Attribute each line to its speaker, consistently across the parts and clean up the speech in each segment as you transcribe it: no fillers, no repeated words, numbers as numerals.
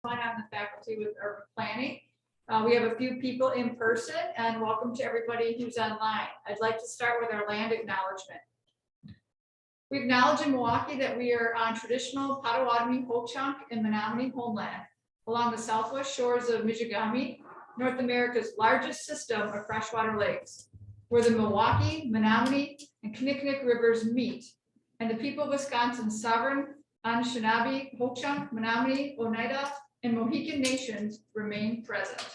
Speaker 1: on the faculty with urban planning. We have a few people in person, and welcome to everybody who's online. I'd like to start with our land acknowledgement. We acknowledge in Milwaukee that we are on traditional Potawatomi, Ho-Chunk, and Menominee homeland along the southwest shores of Michigamme, North America's largest system of freshwater lakes, where the Milwaukee, Menominee, and Kinnickinnic rivers meet, and the people of Wisconsin's sovereign Anishinaabe, Ho-Chunk, Menominee, Oneida, and Mohican nations remain present.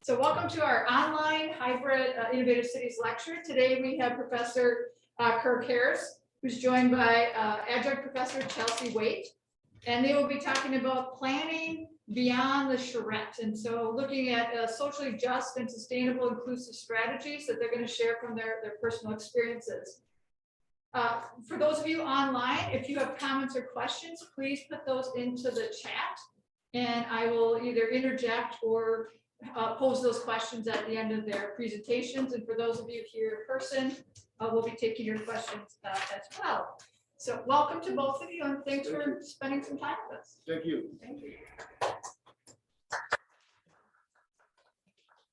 Speaker 1: So welcome to our online hybrid Innovative Cities lecture. Today we have Professor Kirk, who's joined by Adjunct Professor Chelsea Waite, and they will be talking about planning beyond the charrette. And so looking at socially just and sustainable inclusive strategies that they're going to share from their personal experiences. For those of you online, if you have comments or questions, please put those into the chat, and I will either interject or pose those questions at the end of their presentations. And for those of you here in person, we'll be taking your questions as well. So welcome to both of you, and thanks for spending some time with us.
Speaker 2: Thank you.
Speaker 1: Thank you.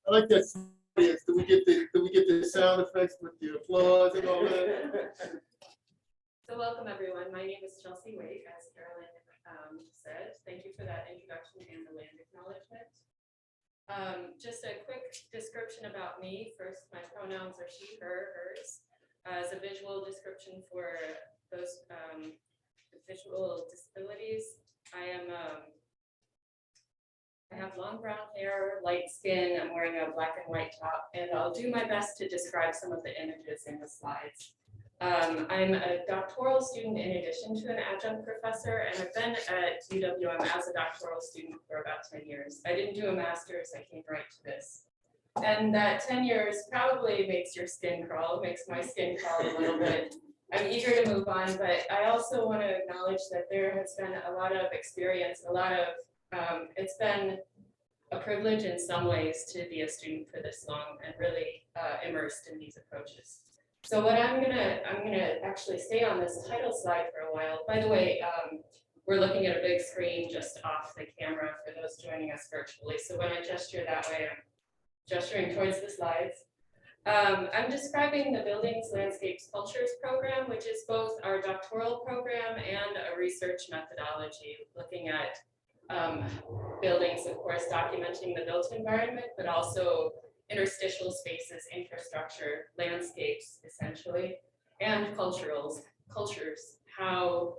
Speaker 2: I like that. Do we get the sound effects with the applause and all that?
Speaker 3: So welcome everyone. My name is Chelsea Waite, as Carolyn said. Thank you for that introduction and the land acknowledgement. Just a quick description about me. First, my pronouns are she, her, hers. As a visual description for those visual disabilities, I have long brown hair, light skin. I'm wearing a black and white top, and I'll do my best to describe some of the images in the slides. I'm a doctoral student in addition to an adjunct professor, and I've been at UW-M as a doctoral student for about 10 years. I didn't do a master's, I came right to this. And that 10 years probably makes your skin crawl, makes my skin crawl a little bit. I'm eager to move on, but I also want to acknowledge that there has been a lot of experience, it's been a privilege in some ways to be a student for this long and really immersed in these approaches. So what I'm gonna actually stay on this title slide for a while. By the way, we're looking at a big screen just off the camera for those joining us virtually. So when I gesture that way, I'm gesturing towards the slides. I'm describing the Buildings, Landscapes, Cultures program, which is both our doctoral program and a research methodology, looking at buildings, of course, documenting the built environment, but also interstitial spaces, infrastructure, landscapes, essentially, and cultures, how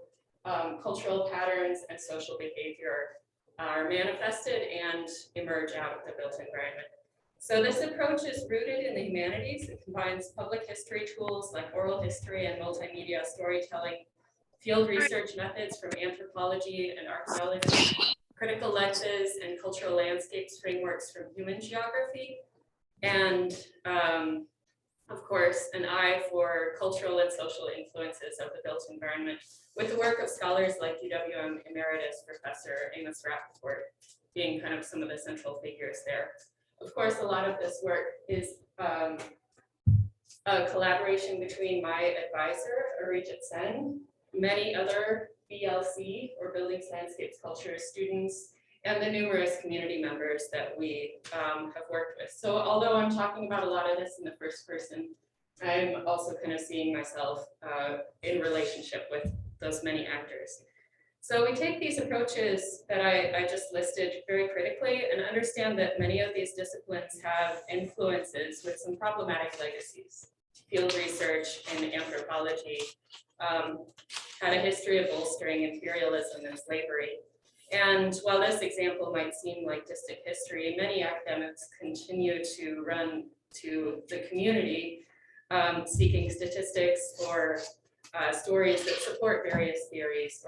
Speaker 3: cultural patterns and social behavior are manifested and emerge out of the built environment. So this approach is rooted in the humanities. It combines public history tools like oral history and multimedia storytelling, field research methods from anthropology and archaeology, critical lenses and cultural landscapes frameworks from human geography, and of course, an eye for cultural and social influences of the built environment, with the work of scholars like UW-M Emeritus Professor Amos Rappaport being kind of some of the central figures there. Of course, a lot of this work is a collaboration between my advisor, Arijit Sen, many other BLC, or Buildings, Landscapes, Cultures students, and the numerous community members that we have worked with. So although I'm talking about a lot of this in the first person, I'm also kind of seeing myself in relationship with those many actors. So we take these approaches that I just listed very critically and understand that many of these disciplines have influences with some problematic legacies. Field research and anthropology had a history of bolstering imperialism and slavery. And while this example might seem like distant history, many academics continue to run to the community seeking statistics or stories that support various theories.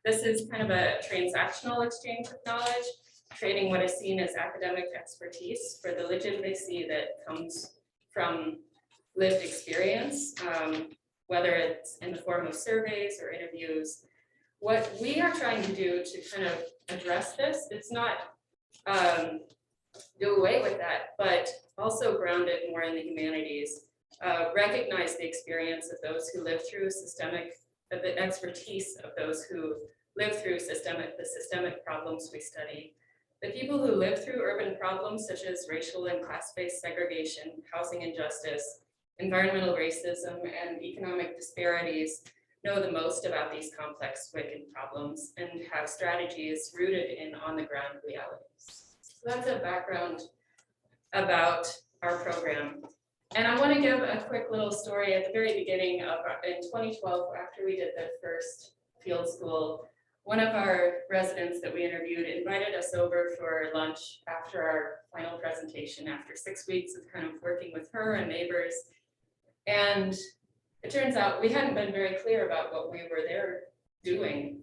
Speaker 3: This is kind of a transactional exchange of knowledge, trading what is seen as academic expertise for the legitimacy that comes from lived experience, whether it's in the form of surveys or interviews. What we are trying to do to kind of address this, it's not do away with that, but also ground it more in the humanities, recognize the experience of those who live through systemic, the expertise of those who live through the systemic problems we study, the people who live through urban problems such as racial and class-based segregation, housing injustice, environmental racism, and economic disparities know the most about these complex, wicked problems and have strategies rooted in on-the-ground realities. So that's a background about our program. And I want to give a quick little story at the very beginning of in 2012, after we did the first field school. One of our residents that we interviewed invited us over for lunch after our final presentation, after 6 weeks of kind of working with her and neighbors. And it turns out we hadn't been very clear about what we were there doing,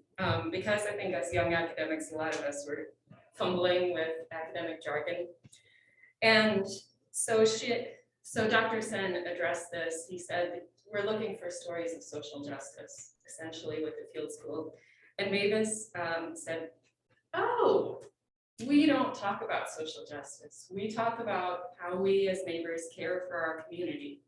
Speaker 3: because I think as young academics, a lot of us were fumbling with academic jargon. And so Dr. Sen addressed this. He said, we're looking for stories of social justice, essentially with the field school. And Mavis said, oh, we don't talk about social justice. We talk about how we as neighbors care for our community.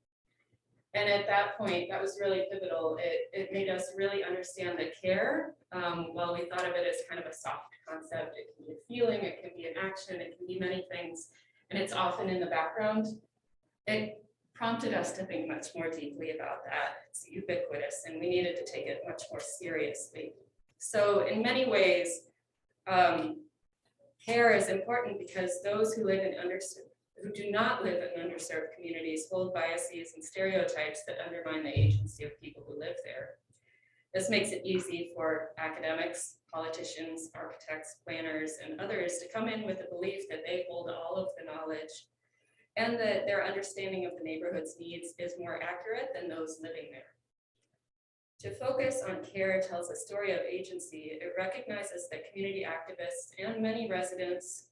Speaker 3: And at that point, that was really pivotal. It made us really understand that care, while we thought of it as kind of a soft concept, it can be a feeling, it can be an action, it can be many things, and it's often in the background. It prompted us to think much more deeply about that. It's ubiquitous, and we needed to take it much more seriously. So in many ways, care is important because those who do not live in underserved communities hold biases and stereotypes that undermine the agency of people who live there. This makes it easy for academics, politicians, architects, planners, and others to come in with the belief that they hold all of the knowledge and that their understanding of the neighborhood's needs is more accurate than those living there. To focus on care tells a story of agency. It recognizes that community activists and many residents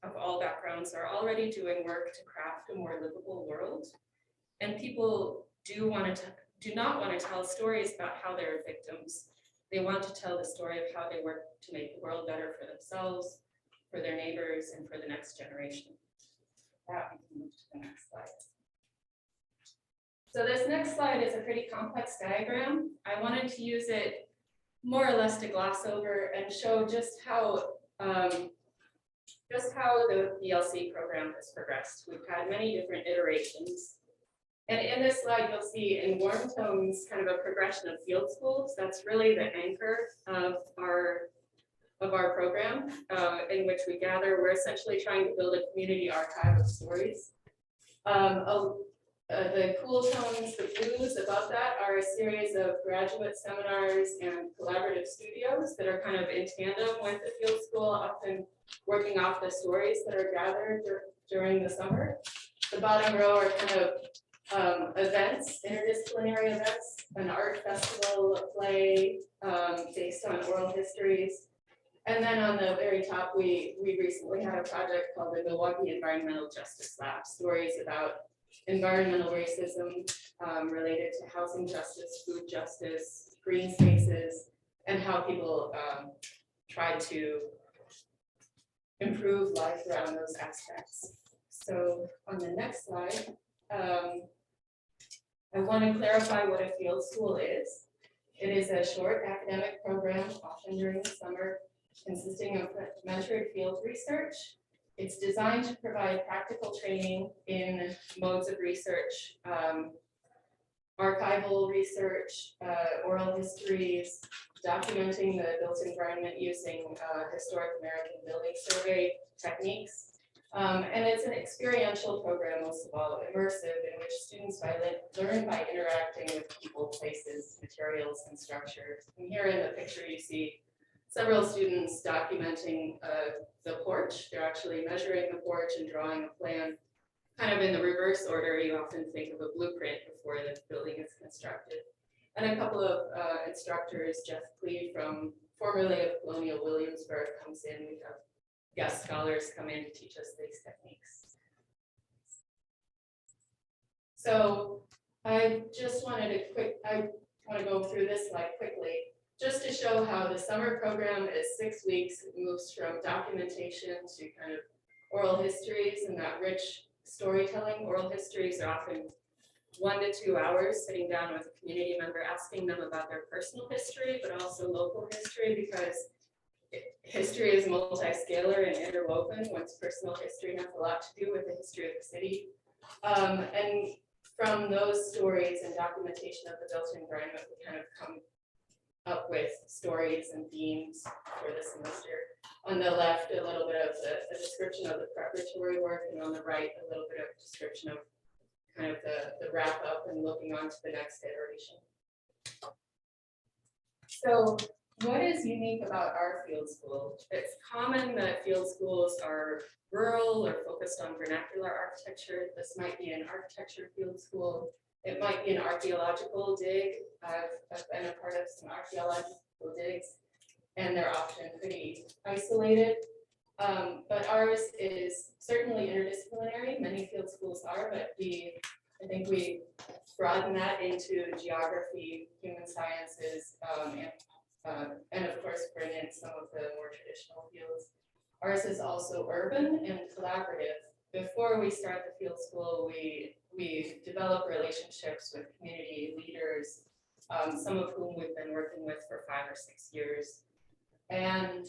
Speaker 3: of all backgrounds are already doing work to craft a more livable world. And people do not want to tell stories about how they're victims. They want to tell the story of how they work to make the world better for themselves, for their neighbors, and for the next generation. That we can move to the next slide. So this next slide is a pretty complex diagram. I wanted to use it more or less to gloss over and show just how the BLC program has progressed. We've had many different iterations. And in this slide, you'll see in warm tones kind of a progression of field schools. That's really the anchor of our program in which we gather. We're essentially trying to build a community archive of stories. The cool tones, the blues above that are a series of graduate seminars and collaborative studios that are kind of in tandem with the field school, often working off the stories that are gathered during the summer. The bottom row are kind of events, interdisciplinary events, an art festival, a play based on oral histories. And then on the very top, we recently had a project called the Milwaukee Environmental Justice Lab, stories about environmental racism related to housing justice, food justice, green spaces, and how people try to improve life around those aspects. So on the next slide, I want to clarify what a field school is. It is a short academic program, often during the summer, consisting of mentored field research. It's designed to provide practical training in modes of research, archival research, oral histories, documenting the built environment using historic American building survey techniques. And it's an experiential program, most of all, immersive, in which students learn by interacting with people, places, materials, and structures. And here in the picture, you see several students documenting the porch. They're actually measuring the porch and drawing a plan, kind of in the reverse order. You often think of a blueprint before the building is constructed. And a couple of instructors, Jeff Cleve formerly of Colonial Williamsburg, comes in. We have guest scholars come in to teach us these techniques. So I just wanted I want to go through this slide quickly, just to show how the summer program is 6 weeks. It moves from documentation to kind of oral histories and that rich storytelling. Oral histories are often 1 to 2 hours sitting down with a community member, asking them about their personal history, but also local history, because history is multi-scalar and interwoven. One's personal history has a lot to do with the history of the city. And from those stories and documentation of the built environment, we kind of come up with stories and themes for the semester. On the left, a little bit of a description of the preparatory work, and on the right, a little bit of description of kind of the wrap up and looking on to the next iteration. So what is unique about our field school? It's common that field schools are rural or focused on vernacular architecture. This might be an architecture field school. It might be an archaeological dig. I've been a part of some archaeological digs, and they're often pretty isolated. But ours is certainly interdisciplinary. Many field schools are, but I think we broaden that into geography, human sciences, and of course bring in some of the more traditional fields. Ours is also urban and collaborative. Before we start the field school, we develop relationships with community leaders, some of whom we've been working with for 5 or 6 years. And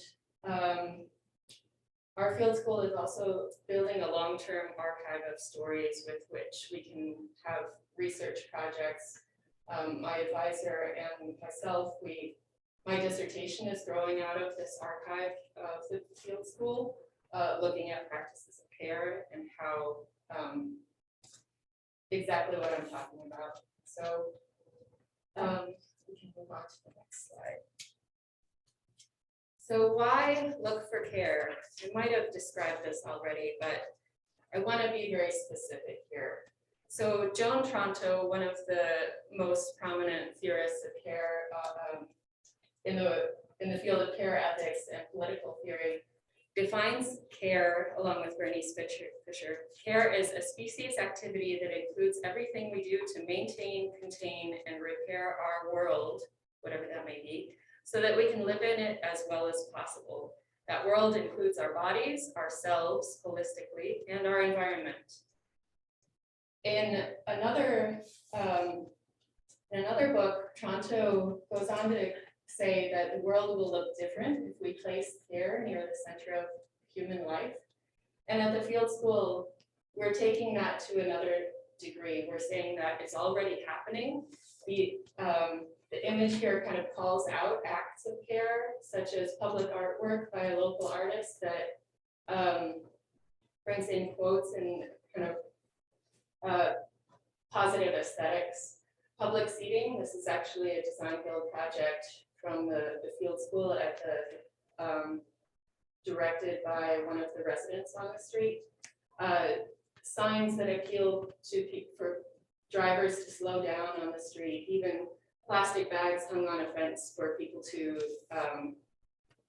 Speaker 3: our field school is also building a long-term archive of stories with which we can have research projects. My advisor and myself, my dissertation is growing out of this archive of the field school, looking at practices of care and how exactly what I'm talking about. So we can move on to the next slide. So why look for care? I might have described this already, but I want to be very specific here. So Joan Tronto, one of the most prominent theorists of care in the field of care ethics and political theory, defines care, along with Bernice Fisher. Care is a species activity that includes everything we do to maintain, contain, and repair our world, whatever that may be, so that we can live in it as well as possible. That world includes our bodies, ourselves holistically, and our environment. In another book, Tronto goes on to say that the world will look different if we place care near the center of human life. And at the field school, we're taking that to another degree. We're saying that it's already happening. The image here kind of calls out acts of care, such as public artwork by a local artist that brings in quotes and kind of positive aesthetics. Public seating, this is actually a design build project from the field school at the directed by one of the residents on the street. Signs that appeal to people, for drivers to slow down on the street, even plastic bags hung on a fence for people to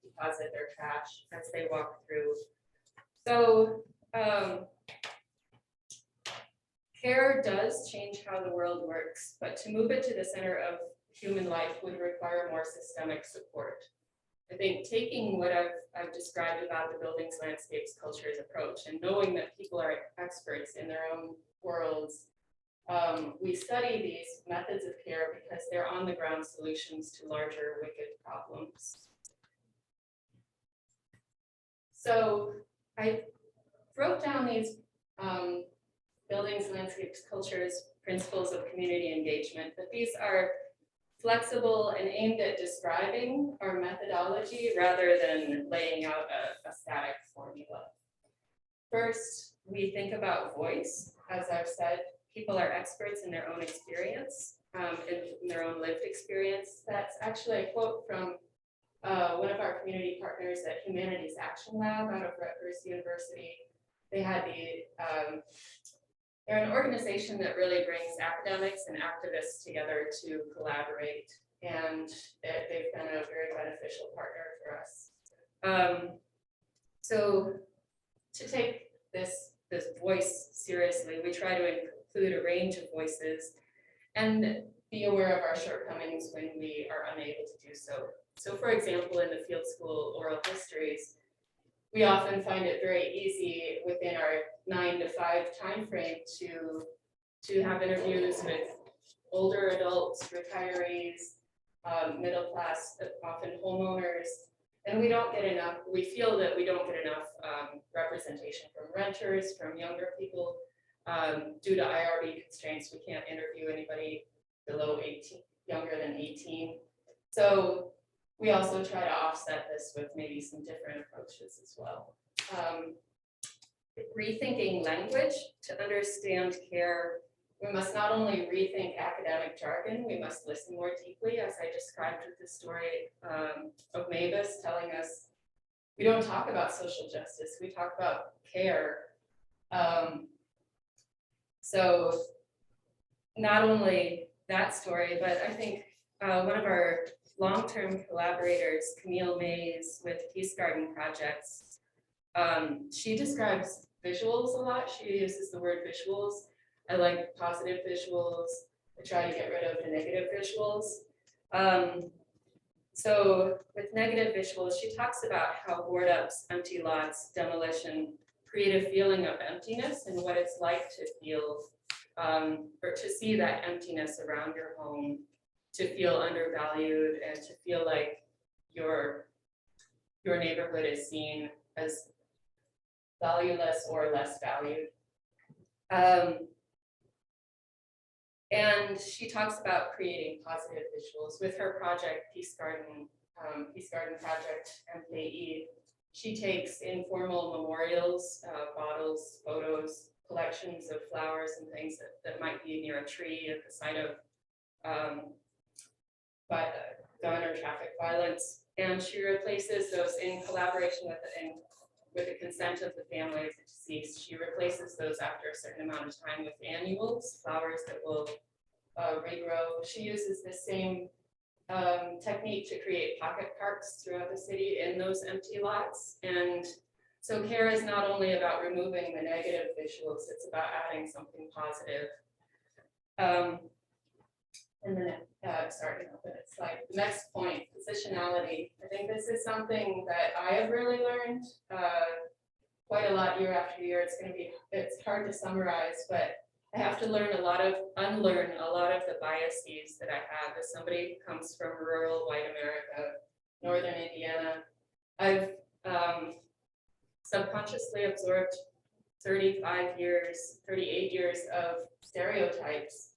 Speaker 3: deposit their trash as they walk through. So care does change how the world works, but to move it to the center of human life would require more systemic support. I think taking what I've described about the buildings, landscapes, cultures approach, and knowing that people are experts in their own worlds, we study these methods of care because they're on the ground solutions to larger wicked problems. So I wrote down these buildings, landscapes, cultures, principles of community engagement, but these are flexible and aimed at describing our methodology rather than laying out a static formula. First, we think about voice. As I've said, people are experts in their own experience, in their own lived experience. That's actually a quote from one of our community partners at Humanities Action Lab out of Rutgers University. They had they're an organization that really brings academics and activists together to collaborate, and they've been a very beneficial partner for us. So to take this voice seriously, we try to include a range of voices and be aware of our shortcomings when we are unable to do so. So for example, in the field school oral histories, we often find it very easy within our 9 to 5 time frame to to have interviews with older adults, retirees, middle class, often homeowners. And we don't get enough, we feel that we don't get enough representation from renters, from younger people. Due to IRB constraints, we can't interview anybody below 18, younger than 18. So we also try to offset this with maybe some different approaches as well. Rethinking language to understand care. We must not only rethink academic jargon, we must listen more deeply, as I described with the story of Mavis telling us, we don't talk about social justice, we talk about care. So not only that story, but I think one of our long-term collaborators, Camille Mays with Peace Garden Projects, she describes visuals a lot. She uses the word visuals. I like positive visuals. I try to get rid of the negative visuals. So with negative visuals, she talks about how board ups, empty lots, demolition create a feeling of emptiness and what it's like to feel, or to see that emptiness around your home, to feel undervalued and to feel like your neighborhood is seen as valueless or less valued. And she talks about creating positive visuals with her project, Peace Garden Project, MKE. She takes informal memorials, bottles, photos, collections of flowers and things that might be near a tree at the site of gun or traffic violence. And she replaces those in collaboration with the consent of the family of the deceased. She replaces those after a certain amount of time with annuals, flowers that will regrow. She uses the same technique to create pocket parks throughout the city in those empty lots. And so care is not only about removing the negative visuals, it's about adding something positive. And then, sorry, it's like the next point, positionality. I think this is something that I have really learned quite a lot year after year. It's hard to summarize, but I have to unlearn a lot of the biases that I have as somebody who comes from rural white America, Northern Indiana. I've subconsciously absorbed 38 years of stereotypes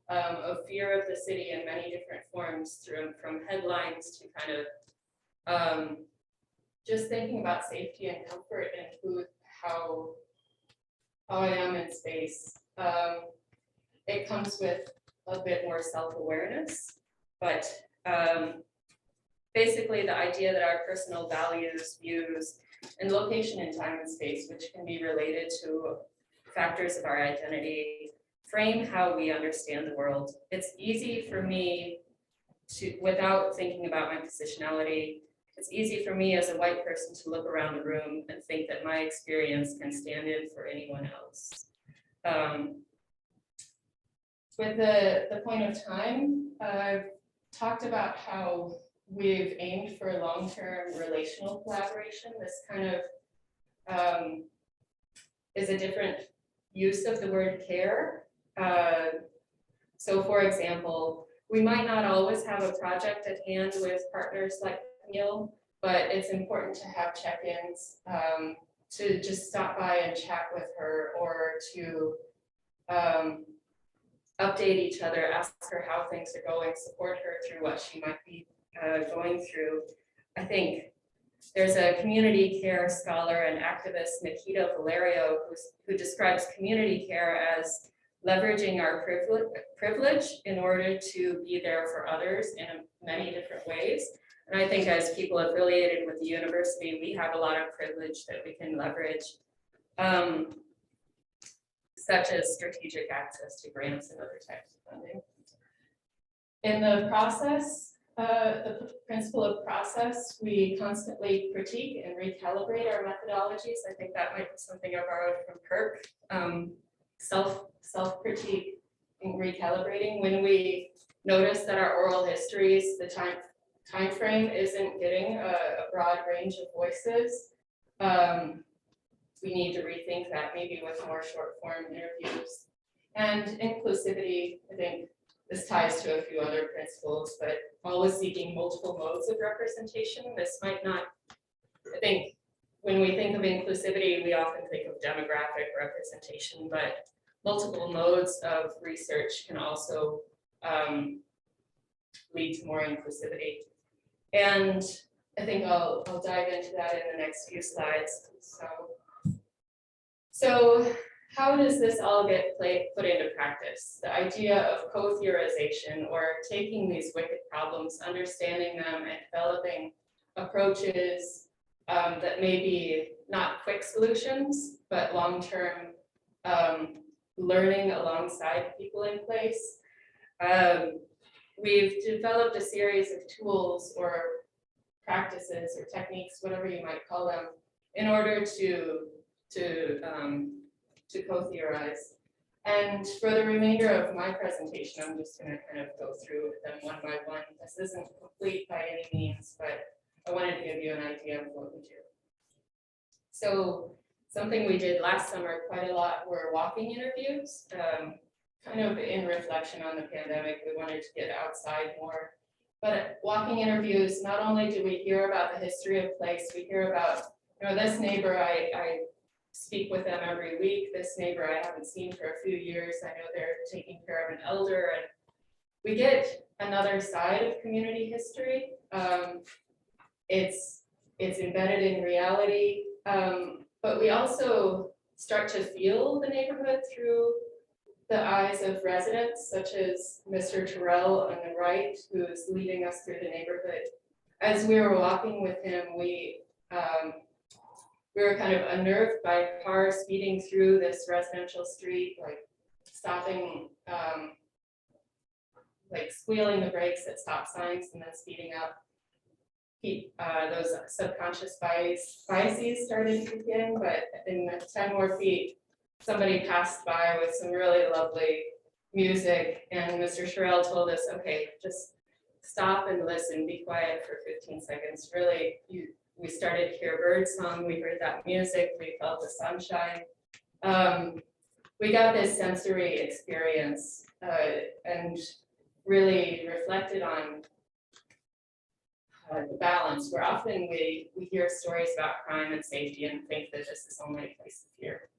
Speaker 3: of fear of the city in many different forms, from headlines to kind of just thinking about safety and comfort and how I am in space. It comes with a bit more self-awareness, but basically the idea that our personal values, views, and location in time and space, which can be related to factors of our identity, frame how we understand the world. It's easy for me to, without thinking about my positionality, it's easy for me as a white person to look around the room and think that my experience can stand in for anyone else. With the point of time, I've talked about how we've aimed for long-term relational collaboration. This kind of is a different use of the word care. So for example, we might not always have a project at hand with partners like Camille, but it's important to have check-ins, to just stop by and chat with her, or to update each other, ask her how things are going, support her through what she might be going through. I think there's a community care scholar and activist, Nikita Valerio, who describes community care as leveraging our privilege in order to be there for others in many different ways. And I think as people affiliated with the university, we have a lot of privilege that we can leverage, such as strategic access to grants and other types of funding. In the process, the principle of process, we constantly critique and recalibrate our methodologies. I think that might be something I borrowed from Kirk. Self-critique and recalibrating. When we notice that our oral histories, the time frame isn't getting a broad range of voices, we need to rethink that, maybe with more short form interviews. And inclusivity, I think this ties to a few other principles, but always seeking multiple modes of representation. This might not, I think, when we think of inclusivity, we often think of demographic representation, but multiple modes of research can also lead to more inclusivity. And I think I'll dive into that in the next few slides. So how does this all get put into practice? The idea of co-theorization, or taking these wicked problems, understanding them, and developing approaches that may be not quick solutions, but long-term learning alongside people in place. We've developed a series of tools or practices or techniques, whatever you might call them, in order to co-theorize. And for the remainder of my presentation, I'm just going to kind of go through them one by one. This isn't complete by any means, but I wanted to give you an idea of what we do. So something we did last summer quite a lot were walking interviews, kind of in reflection on the pandemic. We wanted to get outside more. But at walking interviews, not only do we hear about the history of place, we hear about, this neighbor, I speak with them every week. This neighbor I haven't seen for a few years. I know they're taking care of an elder, and we get another side of community history. It's embedded in reality, but we also start to feel the neighborhood through the eyes of residents, such as Mr. Terrell on the right, who is leading us through the neighborhood. As we were walking with him, we were kind of unnerved by cars speeding through this residential street, like stopping, like squealing the brakes at stop signs and then speeding up. Those subconscious biases started to kick in, but in the 10 more feet, somebody passed by with some really lovely music, and Mr. Charette told us, okay, just stop and listen, be quiet for 15 seconds. Really, we started to hear bird song, we heard that music, we felt the sunshine. We got this sensory experience and really reflected on the balance, where often we hear stories about crime and safety and think that this is only a place of fear.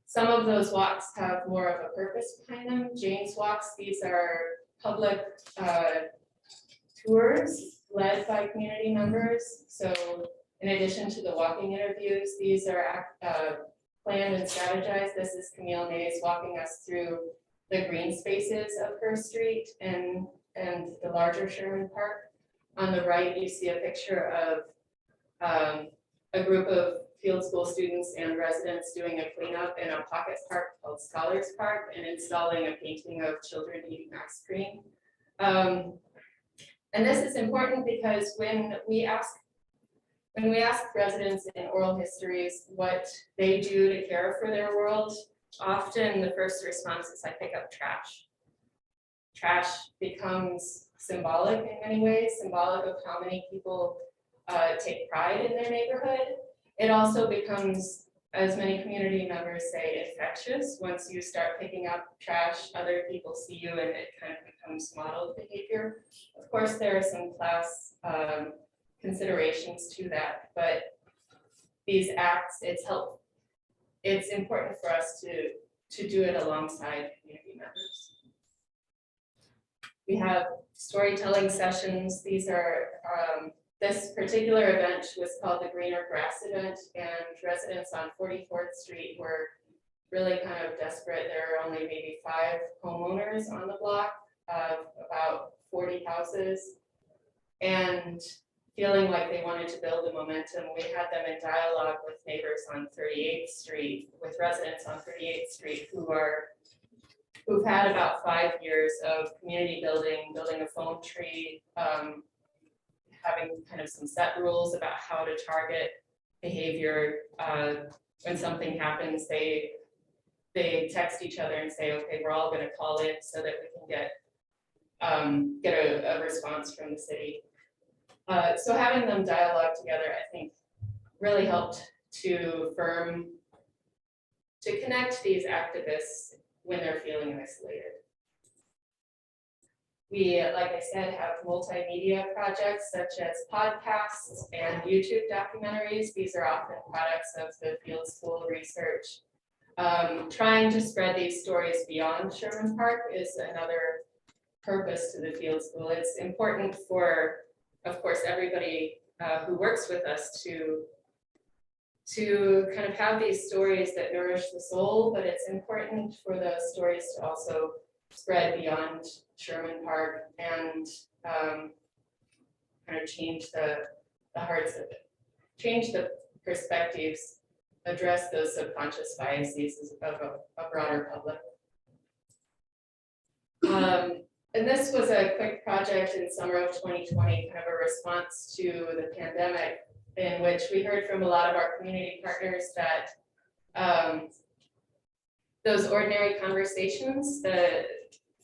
Speaker 3: Some of those walks have more of a purpose behind them. Jane's walks, these are public tours led by community members. So in addition to the walking interviews, these are planned and strategized. This is Camille Mays walking us through the green spaces of her street and the larger Sherman Park. On the right, you see a picture of a group of field school students and residents doing a cleanup in a pocket park called Scholars Park and installing a painting of children eating ice cream. And this is important because when we ask residents in oral histories what they do to care for their world, often the first response is, I pick up trash. Trash becomes symbolic in many ways, symbolic of how many people take pride in their neighborhood. It also becomes, as many community members say, infectious. Once you start picking up trash, other people see you and it kind of becomes modeled behavior. Of course, there are some class considerations to that, but these acts, it's important for us to do it alongside community members. We have storytelling sessions. These are, this particular event was called the Greener Grass event, and residents on 44th Street were really kind of desperate. There are only maybe 5 homeowners on the block of about 40 houses, and feeling like they wanted to build a momentum, we had them in dialogue with neighbors on 38th Street, with residents on 38th Street who've had about 5 years of community building a phone tree, having kind of some set rules about how to target behavior. When something happens, they text each other and say, okay, we're all gonna call in so that we can get a response from the city. So having them dialogue together, I think, really helped to firm to connect these activists when they're feeling isolated. We, like I said, have multimedia projects such as podcasts and YouTube documentaries. These are often products of the field school research. Trying to spread these stories beyond Sherman Park is another purpose to the field school. It's important for, of course, everybody who works with us to kind of have these stories that nourish the soul, but it's important for those stories to also spread beyond Sherman Park and kind of change the hearts of it, change the perspectives, address those subconscious biases of a broader public. And this was a quick project in summer of 2020, kind of a response to the pandemic, in which we heard from a lot of our community partners that those ordinary conversations, the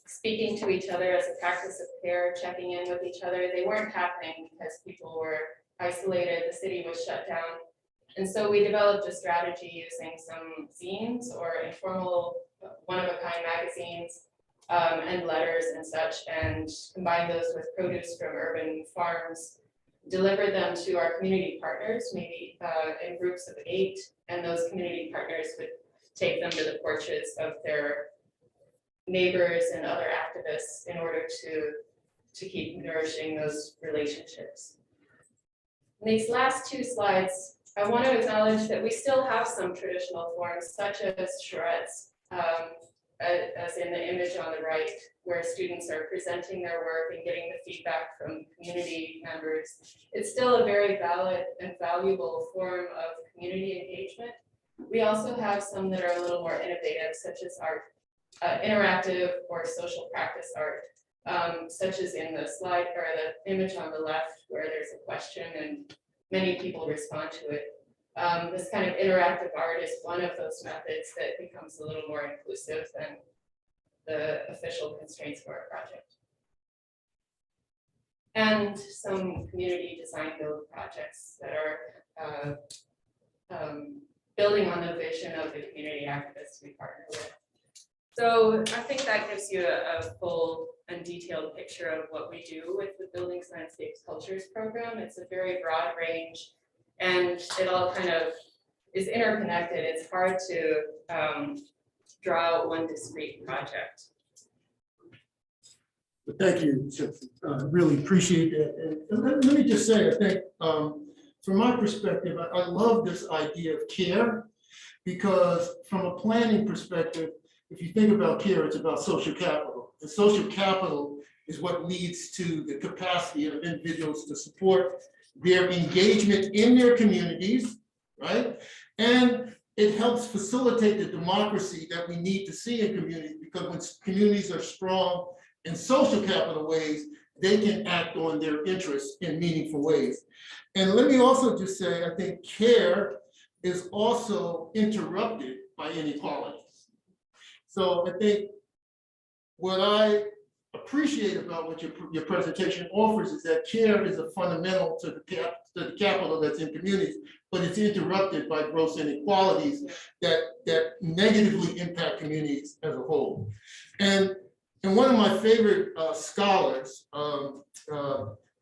Speaker 3: speaking to each other as a practice of care, checking in with each other, they weren't happening because people were isolated, the city was shut down. And so we developed a strategy using some zines or informal one-of-a-kind magazines and letters and such, and combined those with produce from urban farms, deliver them to our community partners, maybe in groups of 8, and those community partners would take them to the porches of their neighbors and other activists in order to keep nourishing those relationships. In these last 2 slides, I want to acknowledge that we still have some traditional forms, such as charrettes, as in the image on the right, where students are presenting their work and getting the feedback from community members. It's still a very valid and valuable form of community engagement. We also have some that are a little more innovative, such as art, interactive or social practice art, such as in the slide or the image on the left, where there's a question and many people respond to it. This kind of interactive art is one of those methods that becomes a little more inclusive than the official constraints for a project. And some community design build projects that are building on the vision of the community activists we partner with. So I think that gives you a full and detailed picture of what we do with the Building Landscapes Cultures program. It's a very broad range, and it all kind of is interconnected. It's hard to draw out one discrete project.
Speaker 2: But thank you, really appreciate that. And let me just say, I think from my perspective, I love this idea of care, because from a planning perspective, if you think about care, it's about social capital. The social capital is what leads to the capacity of individuals to support their engagement in their communities, right? And it helps facilitate the democracy that we need to see in communities, because when communities are strong in social capital ways, they can act on their interests in meaningful ways. And let me also just say, I think care is also interrupted by inequality. So I think what I appreciate about what your presentation offers is that care is a fundamental to the capital that's in communities, but it's interrupted by gross inequalities that negatively impact communities as a whole. And one of my favorite scholars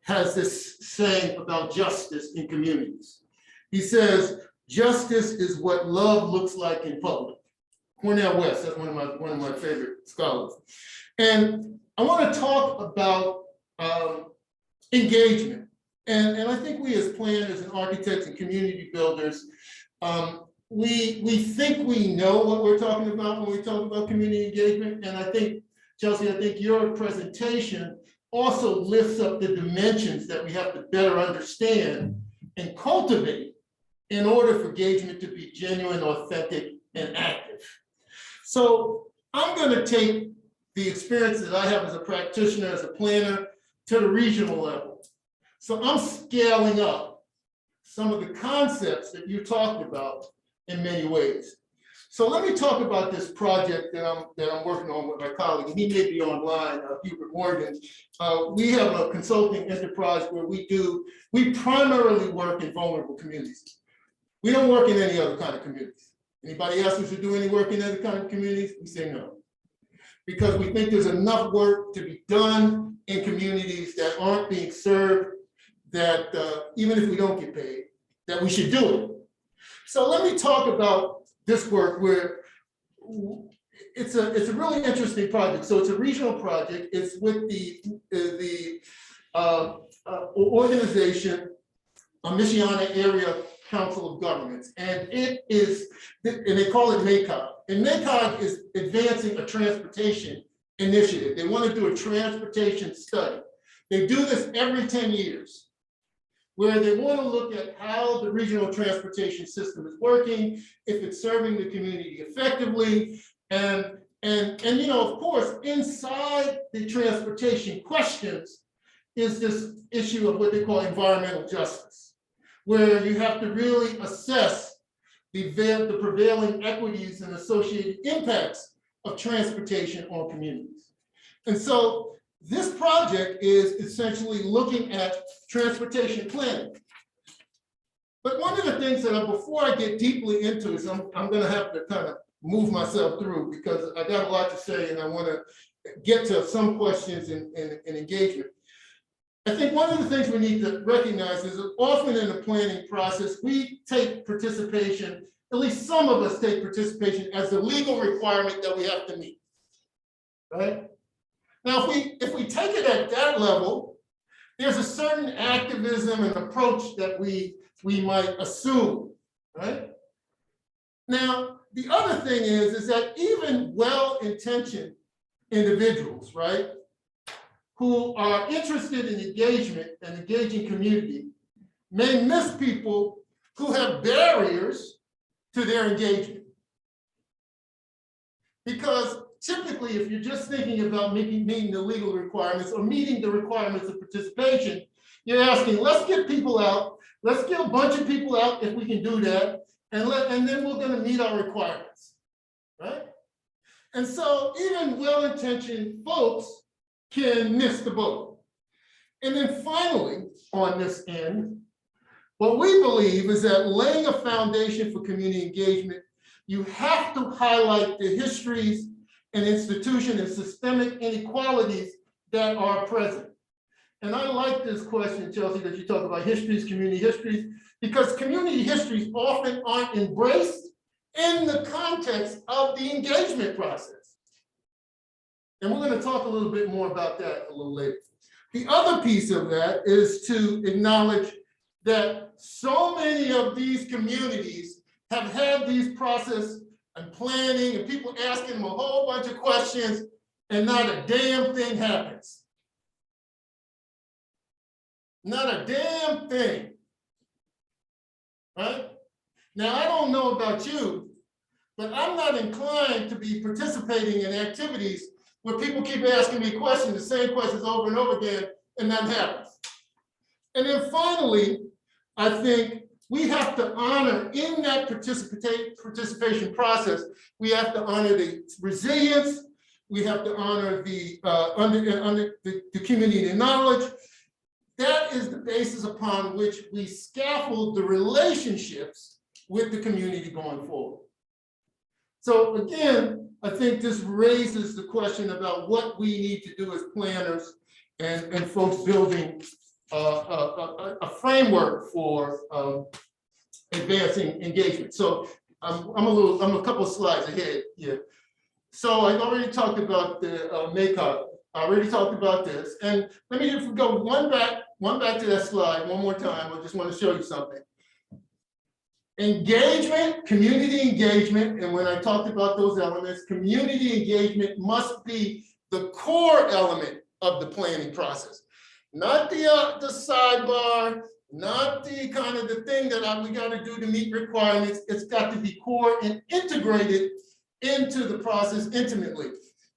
Speaker 2: has this saying about justice in communities. He says, justice is what love looks like in public. Cornel West, that's one of my favorite scholars. And I want to talk about engagement. And I think we as planners and architects and community builders, we think we know what we're talking about when we talk about community engagement. And I think, Chelsea, I think your presentation also lifts up the dimensions that we have to better understand and cultivate in order for engagement to be genuine, authentic, and active. So I'm going to take the experience that I have as a practitioner, as a planner, to the regional level. So I'm scaling up some of the concepts that you talked about in many ways. So let me talk about this project that I'm working on with my colleague, and he may be online, Hubert Morgan. We have a consulting enterprise where we primarily work in vulnerable communities. We don't work in any other kind of communities. Anybody ask us to do any work in other kind of communities? We say no. Because we think there's enough work to be done in communities that aren't being served, that even if we don't get paid, that we should do it. So let me talk about this work where it's a really interesting project. So it's a regional project. It's with the organization, Michiana Area Council of Governments, and it is, and they call it MACOG. And MACOG is advancing a transportation initiative. They want to do a transportation study. They do this every 10 years, where they want to look at how the regional transportation system is working, if it's serving the community effectively, and you know, of course, inside the transportation questions is this issue of what they call environmental justice, where you have to really assess the prevailing equities and associated impacts of transportation on communities. And so this project is essentially looking at transportation planning. But one of the things that before I get deeply into this, I'm gonna have to kind of move myself through because I got a lot to say and I wanna get to some questions and engagement. I think one of the things we need to recognize is that often in the planning process, we take participation, at least some of us take participation as the legal requirement that we have to meet, right? Now, if we take it at that level, there's a certain activism and approach that we might assume, right? Now, the other thing is that even well-intentioned individuals, right, who are interested in engagement and engaging community may miss people who have barriers to their engagement. Because typically, if you're just thinking about meeting the legal requirements or meeting the requirements of participation, you're asking, let's get people out, let's get a bunch of people out if we can do that, and then we're gonna meet our requirements, right? And so even well-intentioned folks can miss the boat. And then finally, on this end, what we believe is that laying a foundation for community engagement, you have to highlight the histories and institution and systemic inequalities that are present. And I like this question, Chelsea, that you talk about histories, community histories, because community histories often aren't embraced in the context of the engagement process. And we're going to talk a little bit more about that a little later. The other piece of that is to acknowledge that so many of these communities have had these process and planning and people asking them a whole bunch of questions and not a damn thing happens. Not a damn thing, right? Now, I don't know about you, but I'm not inclined to be participating in activities where people keep asking me questions, the same questions over and over again, and nothing happens. And then finally, I think we have to honor in that participation process, we have to honor the resilience, we have to honor the the community and knowledge. That is the basis upon which we scaffold the relationships with the community going forward. So again, I think this raises the question about what we need to do as planners and folks building a framework for advancing engagement. So I'm a couple of slides ahead here. So I've already talked about the MACOG. I already talked about this. And let me just go one back to that slide one more time. I just want to show you something. Engagement, community engagement, and when I talked about those elements, community engagement must be the core element of the planning process. Not the sidebar, not the kind of the thing that we got to do to meet requirements. It's got to be core and integrated into the process intimately.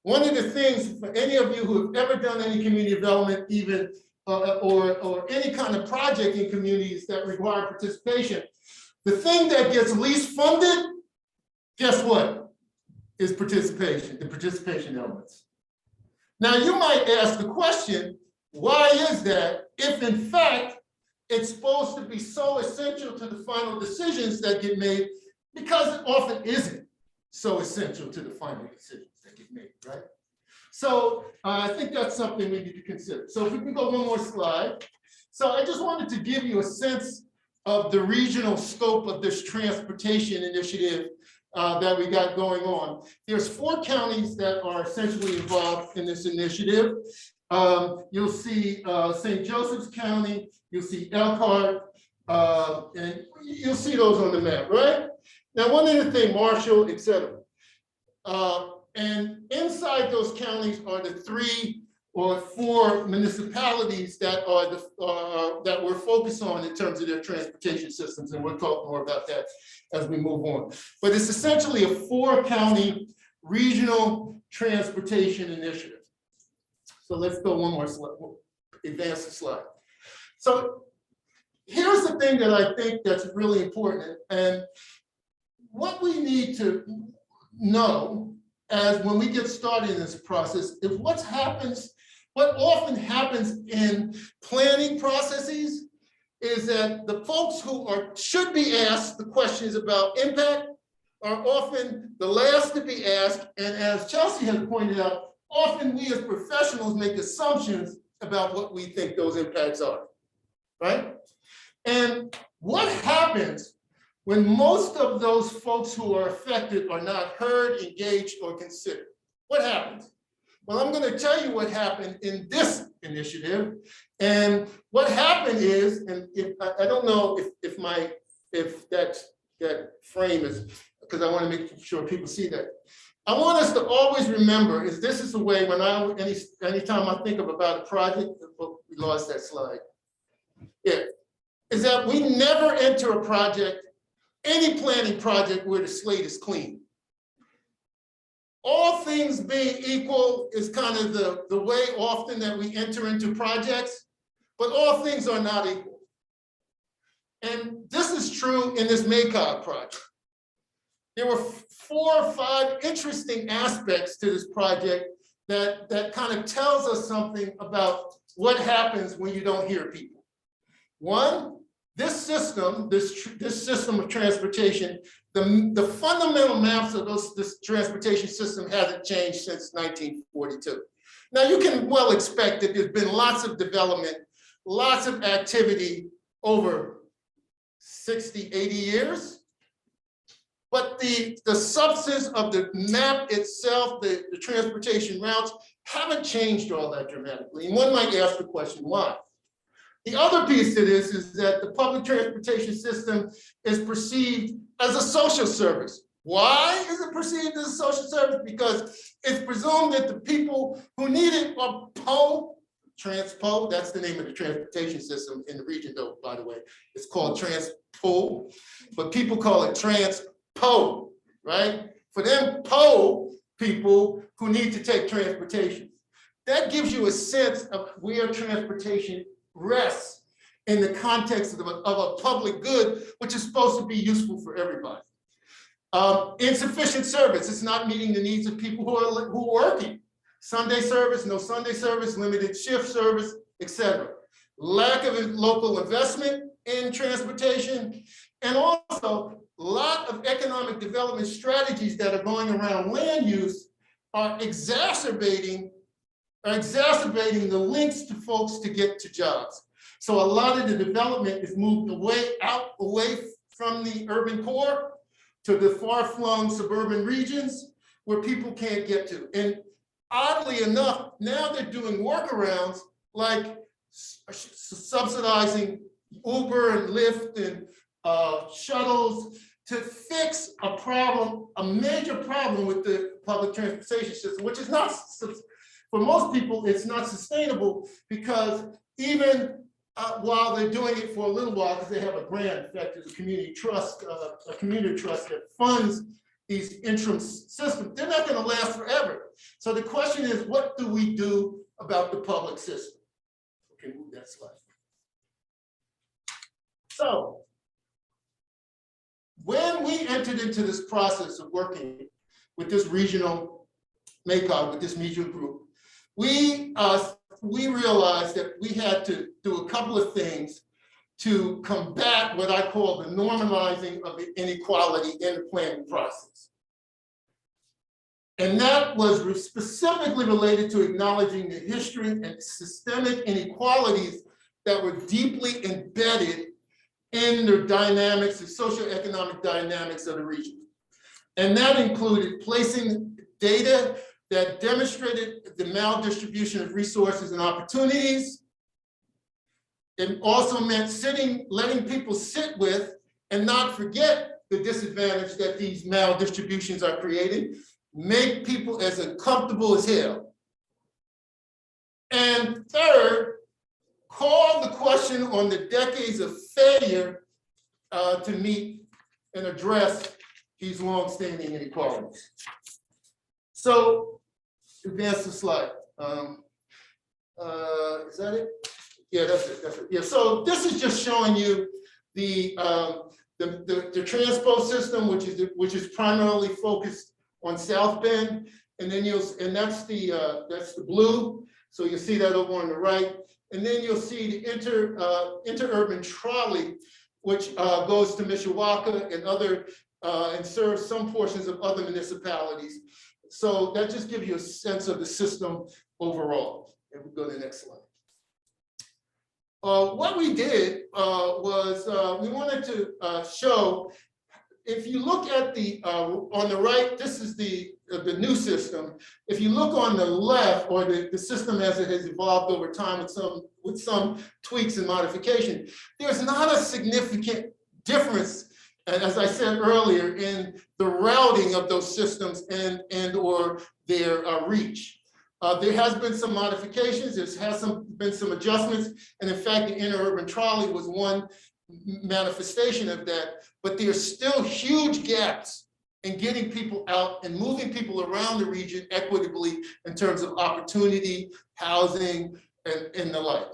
Speaker 2: One of the things for any of you who have ever done any community development, even or any kind of project in communities that require participation, the thing that gets least funded, guess what? Is participation, the participation elements. Now you might ask the question, why is that if in fact it's supposed to be so essential to the final decisions that get made? because it often isn't so essential to the final decisions that get made, right? So I think that's something we need to consider. So if we can go one more slide. So I just wanted to give you a sense of the regional scope of this transportation initiative that we got going on. There's 4 counties that are essentially involved in this initiative. You'll see St. Joseph's County, you'll see Elkhart, and you'll see those on the map, right? Now, one other thing, Marshall, et cetera. And inside those counties are the 3 or 4 municipalities that are that we're focused on in terms of their transportation systems, and we'll talk more about that as we move on. But it's essentially a 4-county regional transportation initiative. So let's go one more slide, advance the slide. So here's the thing that I think that's really important, and what we need to know as when we get started in this process is what often happens in planning processes is that the folks who should be asked the questions about impact are often the last to be asked, and as Chelsea has pointed out, often we as professionals make assumptions about what we think those impacts are, right? And what happens when most of those folks who are affected are not heard, engaged, or considered? What happens? Well, I'm going to tell you what happened in this initiative. And what happened is, and I don't know if that frame is, because I want to make sure people see that. I want us to always remember is this is the way when anytime I think about a project, oh, we lost that slide. Yeah, is that we never enter a project, any planning project where the slate is clean. All things being equal is kind of the way often that we enter into projects, but all things are not equal. And this is true in this MACOG project. There were 4 or 5 interesting aspects to this project that kind of tells us something about what happens when you don't hear people. One, this system of transportation, the fundamental maps of this transportation system hasn't changed since 1942. Now you can well expect that there's been lots of development, lots of activity over 60, 80 years. But the substance of the map itself, the transportation routes, haven't changed all that dramatically. And one might ask the question, why? The other piece to this is that the public transportation system is perceived as a social service. Why is it perceived as a social service? Because it's presumed that the people who need it are Transpo, that's the name of the transportation system in the region though, by the way. It's called Transpo, but people call it Transpo, right? For them people who need to take transportation. That gives you a sense of where transportation rests in the context of a public good, which is supposed to be useful for everybody. Insufficient service, it's not meeting the needs of people who are working. Sunday service, no Sunday service, limited shift service, etc. Lack of local investment in transportation, and also a lot of economic development strategies that are going around land use are exacerbating the links to folks to get to jobs. So a lot of the development is moved away from the urban core to the far-flung suburban regions where people can't get to. And oddly enough, now they're doing workarounds like subsidizing Uber and Lyft and shuttles to fix a problem, a major problem with the public transportation system, which is not, for most people, it's not sustainable because even while they're doing it for a little while, because they have a grant, in fact, there's a community trust that funds these interim systems, they're not going to last forever. So the question is, what do we do about the public system? Okay, move that slide. So when we entered into this process of working with this regional MACOG, with this regional group, we realized that we had to do a couple of things to combat what I call the normalizing of the inequality in the planning process. And that was specifically related to acknowledging the history and systemic inequalities that were deeply embedded in the dynamics, the socioeconomic dynamics of the region. And that included placing data that demonstrated the maldistribution of resources and opportunities. It also meant letting people sit with and not forget the disadvantage that these maldistributions are creating, make people as uncomfortable as hell. And third, call the question on the decades of failure to meet and address these longstanding inequalities. So, advance the slide. Is that it? Yeah, that's it. Yeah, so this is just showing you the transpo system, which is primarily focused on South Bend, and then that's the blue. So you'll see that over on the right, and then you'll see the interurban trolley, which goes to Mishawaka and and serves some portions of other municipalities. So that just gives you a sense of the system overall. And we go to the next slide. What we did was we wanted to show, if you look at on the right, this is the new system. If you look on the left, or the system as it has evolved over time with some tweaks and modification, there's not a significant difference, as I said earlier, in the routing of those systems and or their reach. There has been some modifications, been some adjustments, and in fact, the interurban trolley was one manifestation of that, but there's still huge gaps in getting people out and moving people around the region equitably in terms of opportunity, housing, and the like.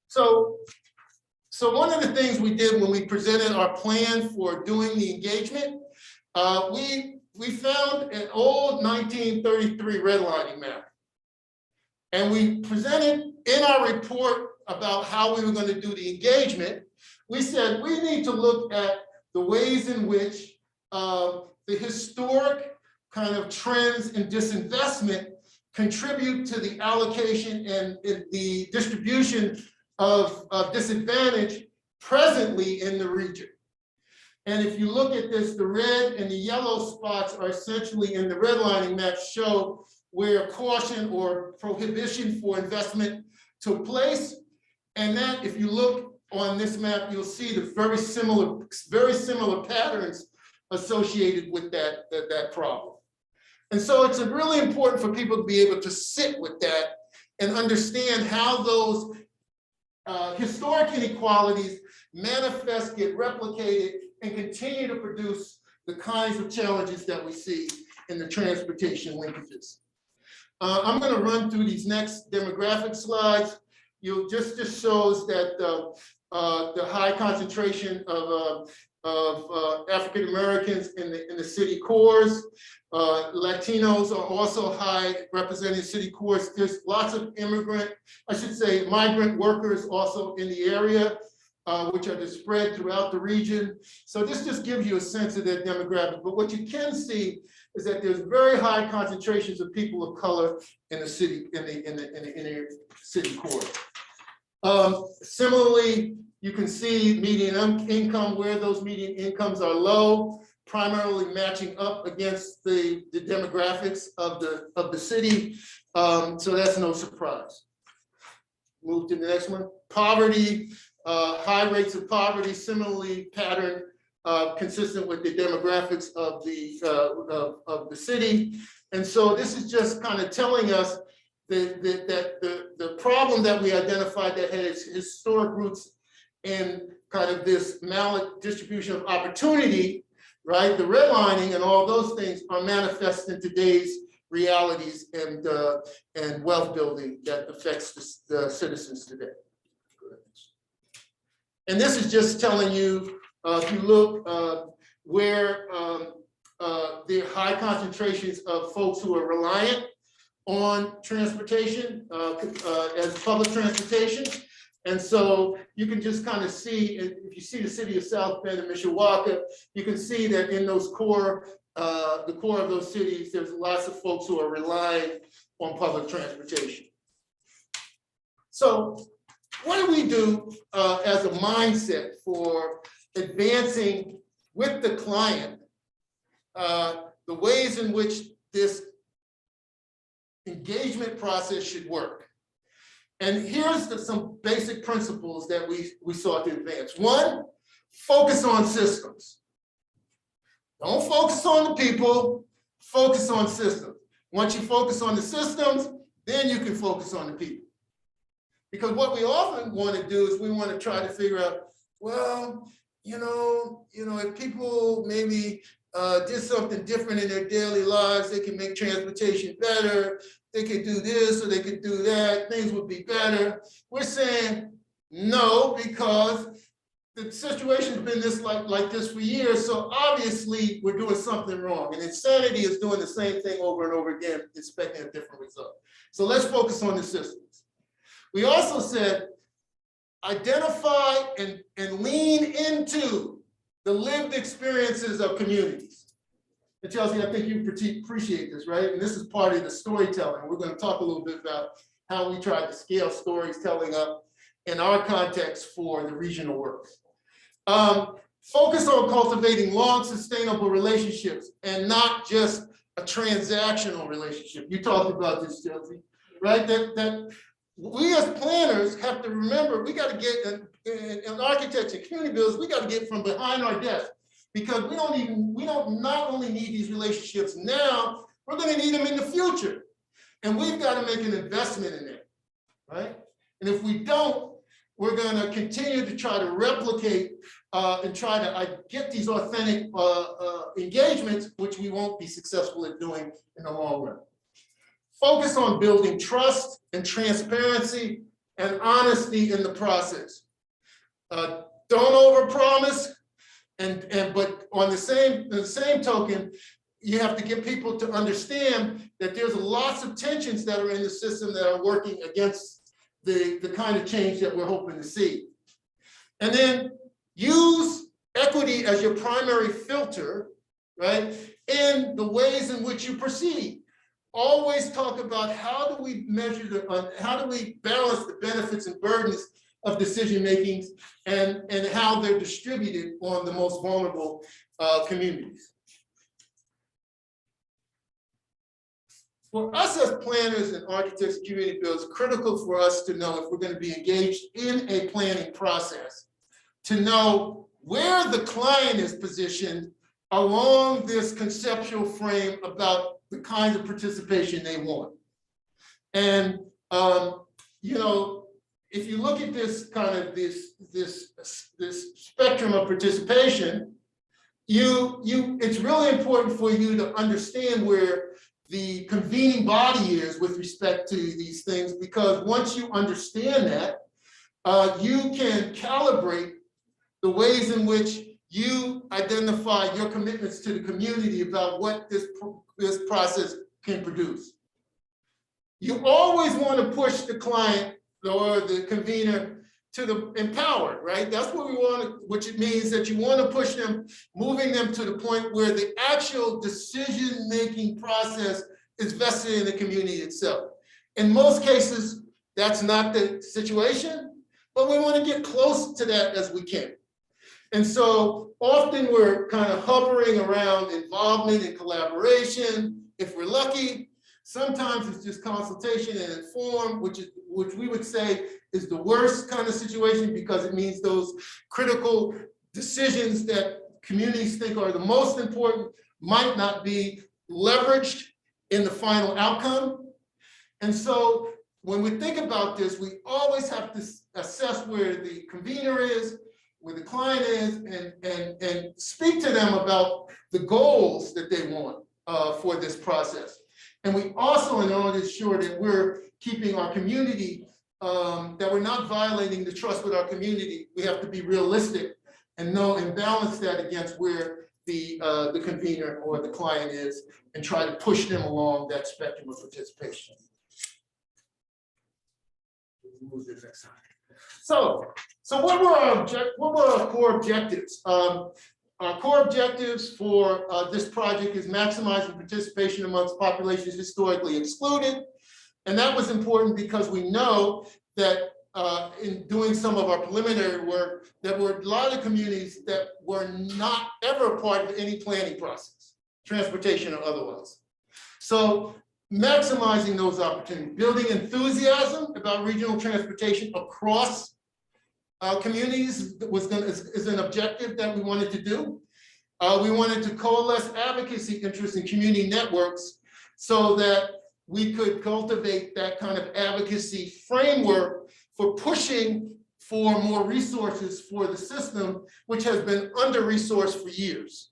Speaker 2: So one of the things we did when we presented our plan for doing the engagement, we found an old 1933 redlining map. And we presented in our report about how we were going to do the engagement. We said we need to look at the ways in which the historic kind of trends in disinvestment contribute to the allocation and the distribution of disadvantage presently in the region. And if you look at this, the red and the yellow spots are essentially in the redlining map show where caution or prohibition for investment took place. And that, if you look on this map, you'll see the very similar patterns associated with that problem. And so it's really important for people to be able to sit with that and understand how those historic inequalities manifest, get replicated, and continue to produce the kinds of challenges that we see in the transportation linkages. I'm going to run through these next demographic slides. You'll just shows that the high concentration of African Americans in the city cores. Latinos are also high represented in city cores. There's lots of migrant workers also in the area, which are spread throughout the region. So this just gives you a sense of their demographic. But what you can see is that there's very high concentrations of people of color in the city, in the city core. Similarly, you can see median income, where those median incomes are low, primarily matching up against the demographics of the city. So that's no surprise. Move to the next one. Poverty, high rates of poverty, similarly patterned, consistent with the demographics of the city. And so this is just kind of telling us that the problem that we identified that has historic roots in kind of this maldistribution of opportunity, right? The redlining and all those things are manifest in today's realities and wealth building that affects the citizens today. And this is just telling you, if you look where the high concentrations of folks who are reliant on transportation as public transportation, And so you can just kind of see, if you see the city of South Bend and Mishawaka, you can see that in those core, the core of those cities, there's lots of folks who are relying on public transportation. So what do we do as a mindset for advancing with the client the ways in which this engagement process should work? And here's some basic principles that we sought to advance. One, focus on systems. Don't focus on the people, focus on systems. Once you focus on the systems, then you can focus on the people. Because what we often want to do is we want to try to figure out, well, if people maybe did something different in their daily lives, they can make transportation better, they could do this or they could do that, things would be better. We're saying no, because the situation's been like this for years, so obviously we're doing something wrong. And insanity is doing the same thing over and over again, expecting a different result. So let's focus on the systems. We also said, identify and lean into the lived experiences of communities. And Chelsea, I think you appreciate this, right? And this is part of the storytelling. We're going to talk a little bit about how we tried to scale storytelling up in our context for the regional works. Focus on cultivating long, sustainable relationships and not just a transactional relationship. You talked about this, Chelsea, right? That we as planners have to remember, we got to get, in architects and community builders, we got to get from behind our desk, because we don't not only need these relationships now, we're going to need them in the future. And we've got to make an investment in it, right? And if we don't, we're going to continue to try to replicate and try to get these authentic engagements, which we won't be successful at doing in the long run. Focus on building trust and transparency and honesty in the process. Don't overpromise, but on the same token, you have to get people to understand that there's lots of tensions that are in the system that are working against the kind of change that we're hoping to see. And then use equity as your primary filter, right, in the ways in which you proceed. Always talk about how do we measure how do we balance the benefits and burdens of decision makings and how they're distributed on the most vulnerable communities. For us as planners and architects and community builders, critical for us to know if we're going to be engaged in a planning process, to know where the client is positioned along this conceptual frame about the kinds of participation they want. And if you look at this kind of this spectrum of participation, it's really important for you to understand where the convening body is with respect to these things, because once you understand that, you can calibrate the ways in which you identify your commitments to the community about what this process can produce. You always want to push the client or the convener to the empowered, right? That's what we want, which it means that you want to push them, moving them to the point where the actual decision-making process is vested in the community itself. In most cases, that's not the situation, but we want to get close to that as we can. And so often we're kind of hovering around involvement and collaboration. If we're lucky, sometimes it's just consultation and inform, which we would say is the worst kind of situation, because it means those critical decisions that communities think are the most important might not be leveraged in the final outcome. And so when we think about this, we always have to assess where the convener is, where the client is, and speak to them about the goals that they want for this process. And we also, in order to ensure that we're keeping our community, that we're not violating the trust with our community, we have to be realistic and know and balance that against where the convener or the client is, and try to push them along that spectrum of participation. Move to the next slide. So what were our core objectives? Our core objectives for this project is maximizing participation amongst populations historically excluded. And that was important because we know that in doing some of our preliminary work, there were a lot of communities that were not ever a part of any planning process, transportation or otherwise. So maximizing those opportunities, building enthusiasm about regional transportation across communities is an objective that we wanted to do. We wanted to coalesce advocacy interests in community networks so that we could cultivate that kind of advocacy framework for pushing for more resources for the system, which has been under-resourced for years.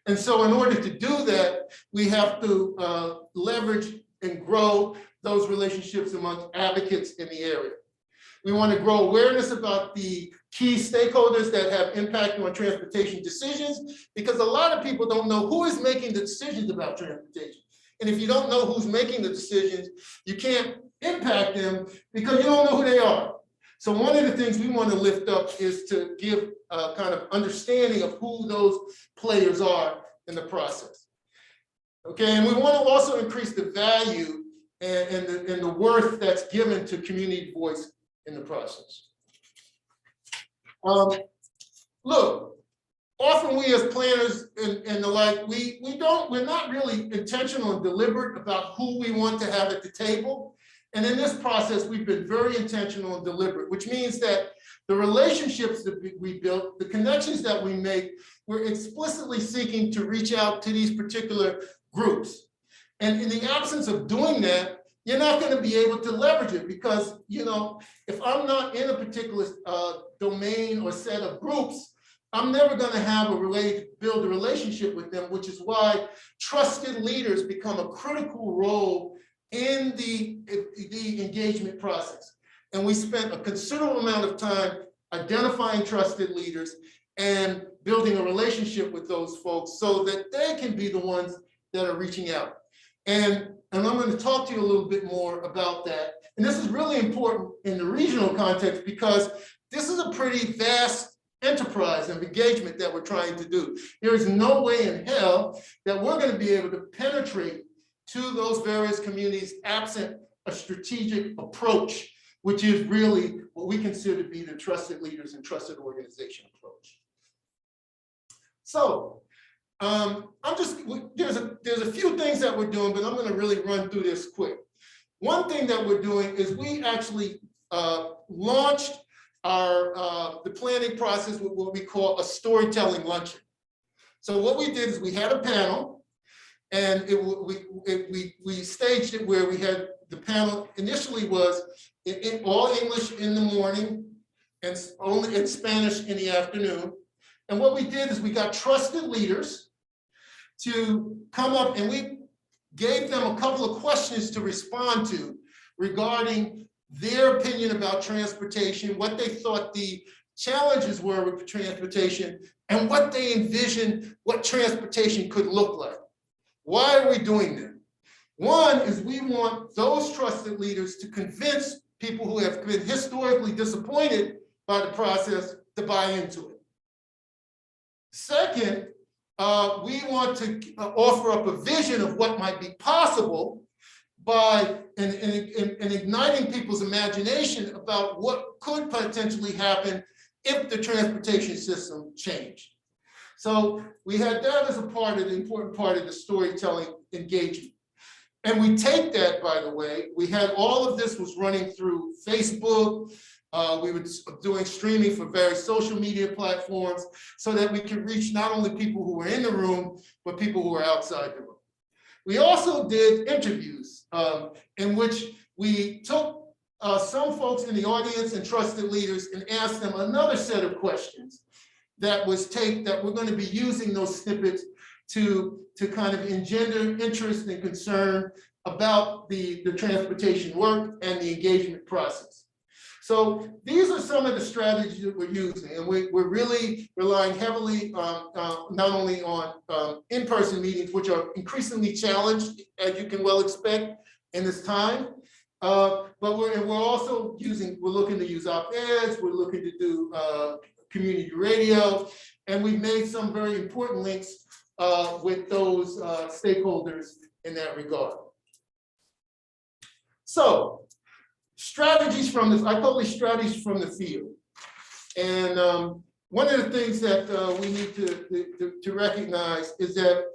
Speaker 2: And so in order to do that, we have to leverage and grow those relationships among advocates in the area. We want to grow awareness about the key stakeholders that have impact on transportation decisions, because a lot of people don't know who is making the decisions about transportation. And if you don't know who's making the decisions, you can't impact them because you don't know who they are. So one of the things we want to lift up is to give a kind of understanding of who those players are in the process. Okay, and we want to also increase the value and the worth that's given to community voice in the process. Look, often we as planners and the like, we're not really intentional and deliberate about who we want to have at the table. And in this process, we've been very intentional and deliberate, which means that the relationships that we built, the connections that we make, we're explicitly seeking to reach out to these particular groups. And in the absence of doing that, you're not going to be able to leverage it because, you know, if I'm not in a particular domain or set of groups, I'm never going to build a relationship with them, which is why trusted leaders become a critical role in the engagement process. And we spent a considerable amount of time identifying trusted leaders and building a relationship with those folks so that they can be the ones that are reaching out. And I'm going to talk to you a little bit more about that. And this is really important in the regional context because this is a pretty vast enterprise of engagement that we're trying to do. There is no way in hell that we're going to be able to penetrate to those various communities absent a strategic approach, which is really what we consider to be the trusted leaders and trusted organization approach. So there's a few things that we're doing, but I'm going to really run through this quick. One thing that we're doing is we actually launched the planning process with what we call a storytelling luncheon. So what we did is we had a panel, and we staged it where we had the panel initially was in all English in the morning and only in Spanish in the afternoon. And what we did is we got trusted leaders to come up and we gave them a couple of questions to respond to regarding their opinion about transportation, what they thought the challenges were with transportation, and what they envisioned what transportation could look like. Why are we doing that? One is we want those trusted leaders to convince people who have been historically disappointed by the process to buy into it. Second, we want to offer up a vision of what might be possible by igniting people's imagination about what could potentially happen if the transportation system changed. So we had that as a part of the important part of the storytelling engagement. And we take that, by the way, we had all of this was running through Facebook. We were doing streaming for various social media platforms so that we could reach not only people who were in the room, but people who were outside the room. We also did interviews in which we took some folks in the audience and trusted leaders and asked them another set of questions that we're going to be using those snippets to kind of engender interest and concern about the transportation work and the engagement process. So these are some of the strategies that we're using, and we're really relying heavily not only on in-person meetings, which are increasingly challenged, as you can well expect in this time, But we're also we're looking to use op-eds, we're looking to do community radio, and we've made some very important links with those stakeholders in that regard. So, strategies from this, I call these strategies from the field. And one of the things that we need to recognize is that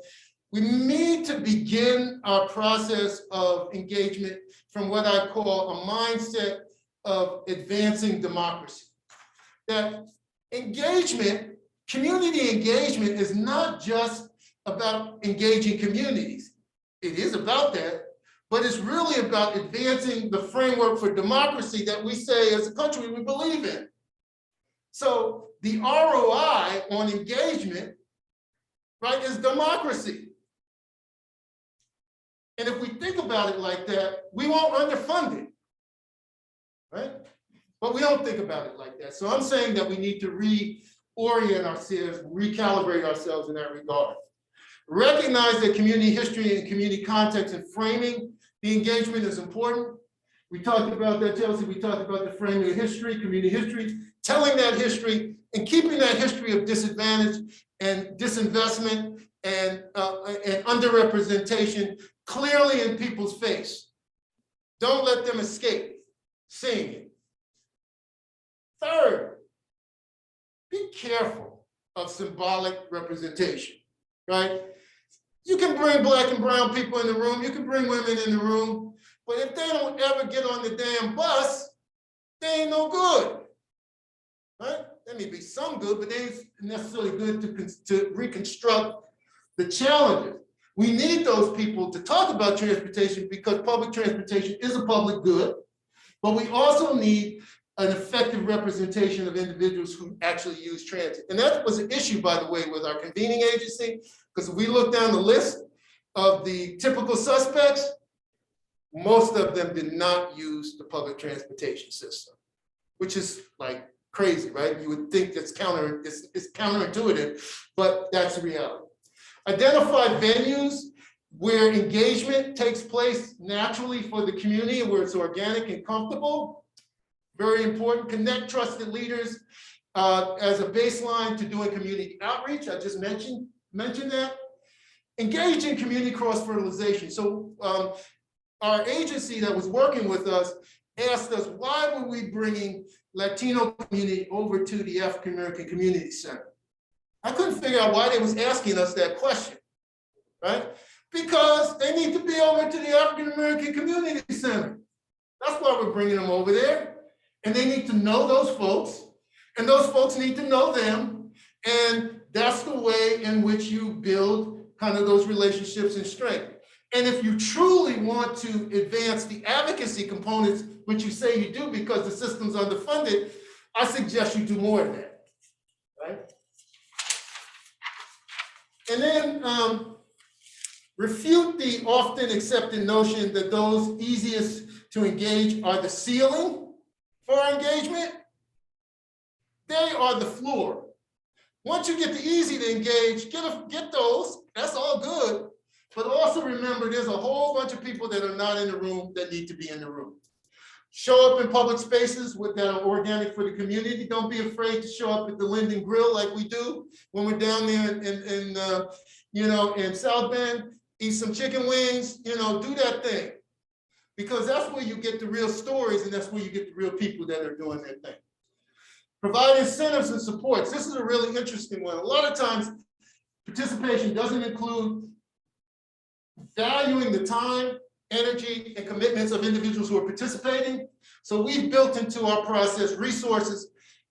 Speaker 2: we need to begin our process of engagement from what I call a mindset of advancing democracy. That engagement, community engagement, is not just about engaging communities. It is about that, but it's really about advancing the framework for democracy that we say as a country we believe in. So the ROI on engagement, right, is democracy. And if we think about it like that, we won't underfund it, right? But we don't think about it like that. So I'm saying that we need to reorient ourselves, recalibrate ourselves in that regard. Recognize that community history and community context and framing the engagement is important. We talked about that, Chelsea. We talked about the framing of history, community history, telling that history and keeping that history of disadvantage and disinvestment and underrepresentation clearly in people's face. Don't let them escape seeing it. Third, be careful of symbolic representation, right? You can bring Black and brown people in the room, you can bring women in the room, but if they don't ever get on the damn bus, they ain't no good, right? There may be some good, but they ain't necessarily good to reconstruct the challenges. We need those people to talk about transportation because public transportation is a public good, but we also need an effective representation of individuals who actually use transit. And that was an issue, by the way, with our convening agency, because if we look down the list of the typical suspects, most of them did not use the public transportation system, which is like crazy, right? You would think it's counterintuitive, but that's the reality. Identify venues where engagement takes place naturally for the community and where it's organic and comfortable. Very important. Connect trusted leaders as a baseline to doing community outreach. I just mentioned that. Engage in community cross-fertilization. So our agency that was working with us asked us, why were we bringing Latino community over to the African American Community Center? I couldn't figure out why they was asking us that question, right? Because they need to be over to the African American Community Center. That's why we're bringing them over there. And they need to know those folks, and those folks need to know them. And that's the way in which you build kind of those relationships and strength. And if you truly want to advance the advocacy components, which you say you do because the system's underfunded, I suggest you do more of that, right? And then refute the often accepted notion that those easiest to engage are the ceiling for our engagement. They are the floor. Once you get the easy to engage, get those, that's all good. But also remember, there's a whole bunch of people that are not in the room that need to be in the room. Show up in public spaces that are organic for the community. Don't be afraid to show up at the Linden Grill like we do when we're down there in South Bend. Eat some chicken wings, do that thing. Because that's where you get the real stories and that's where you get the real people that are doing their thing. Provide incentives and supports. This is a really interesting one. A lot of times, participation doesn't include valuing the time, energy, and commitments of individuals who are participating. So we've built into our process resources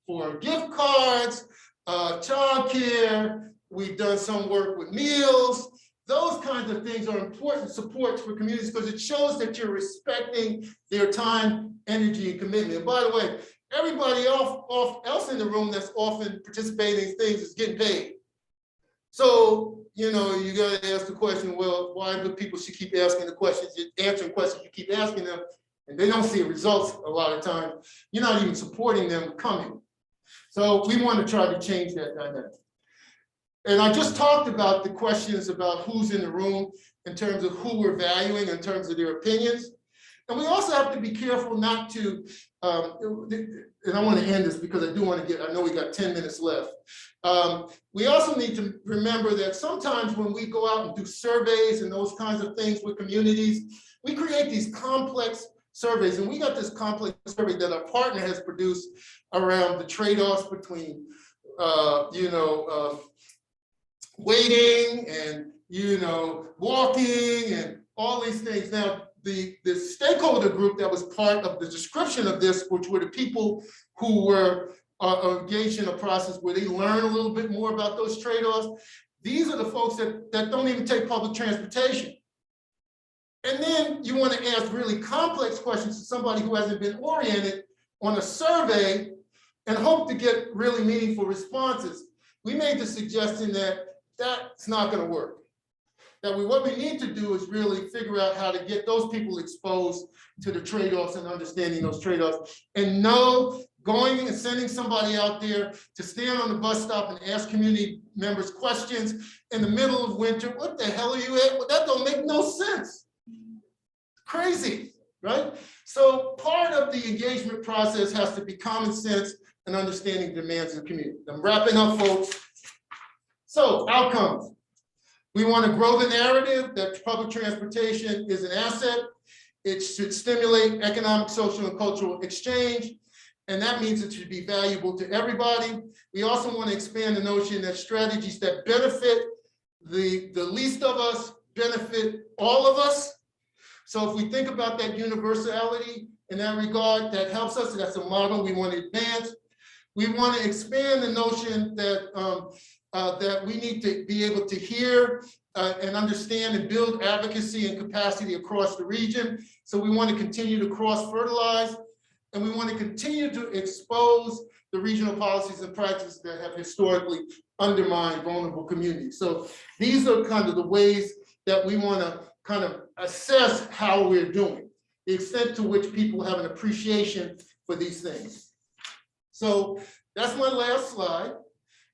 Speaker 2: for gift cards, childcare. We've done some work with meals. Those kinds of things are important supports for communities because it shows that you're respecting their time, energy, and commitment. And by the way, everybody else in the room that's often participating in things is getting paid. So, you got to ask the question, well, why do people should keep asking the questions, answering questions you keep asking them, and they don't see results a lot of times. You're not even supporting them coming. So we want to try to change that dynamic. And I just talked about the questions about who's in the room in terms of who we're valuing in terms of their opinions. And we also have to be careful not to, and I want to end this because I do want to I know we got 10 minutes left. We also need to remember that sometimes when we go out and do surveys and those kinds of things with communities, we create these complex surveys, and we got this complex survey that our partner has produced around the trade-offs between, waiting and, walking and all these things. Now, the stakeholder group that was part of the description of this, which were the people who were engaged in a process where they learn a little bit more about those trade-offs. These are the folks that don't even take public transportation. And then you want to ask really complex questions to somebody who hasn't been oriented on a survey and hope to get really meaningful responses. We made the suggestion that that's not going to work. That what we need to do is really figure out how to get those people exposed to the trade-offs and understanding those trade-offs. And no, going and sending somebody out there to stand on the bus stop and ask community members questions in the middle of winter. What the hell are you at? Well, that don't make no sense. Crazy, right? So part of the engagement process has to be common sense and understanding the demands of the community. I'm wrapping up, folks. So outcomes. We want to grow the narrative that public transportation is an asset. It should stimulate economic, social, and cultural exchange. And that means it should be valuable to everybody. We also want to expand the notion that strategies that benefit the least of us benefit all of us. So if we think about that universality in that regard, that helps us. That's a model we want to advance. We want to expand the notion that that we need to be able to hear and understand and build advocacy and capacity across the region. So we want to continue to cross-fertilize, and we want to continue to expose the regional policies and practices that have historically undermined vulnerable communities. So these are kind of the ways that we want to kind of assess how we're doing, the extent to which people have an appreciation for these things. So that's my last slide.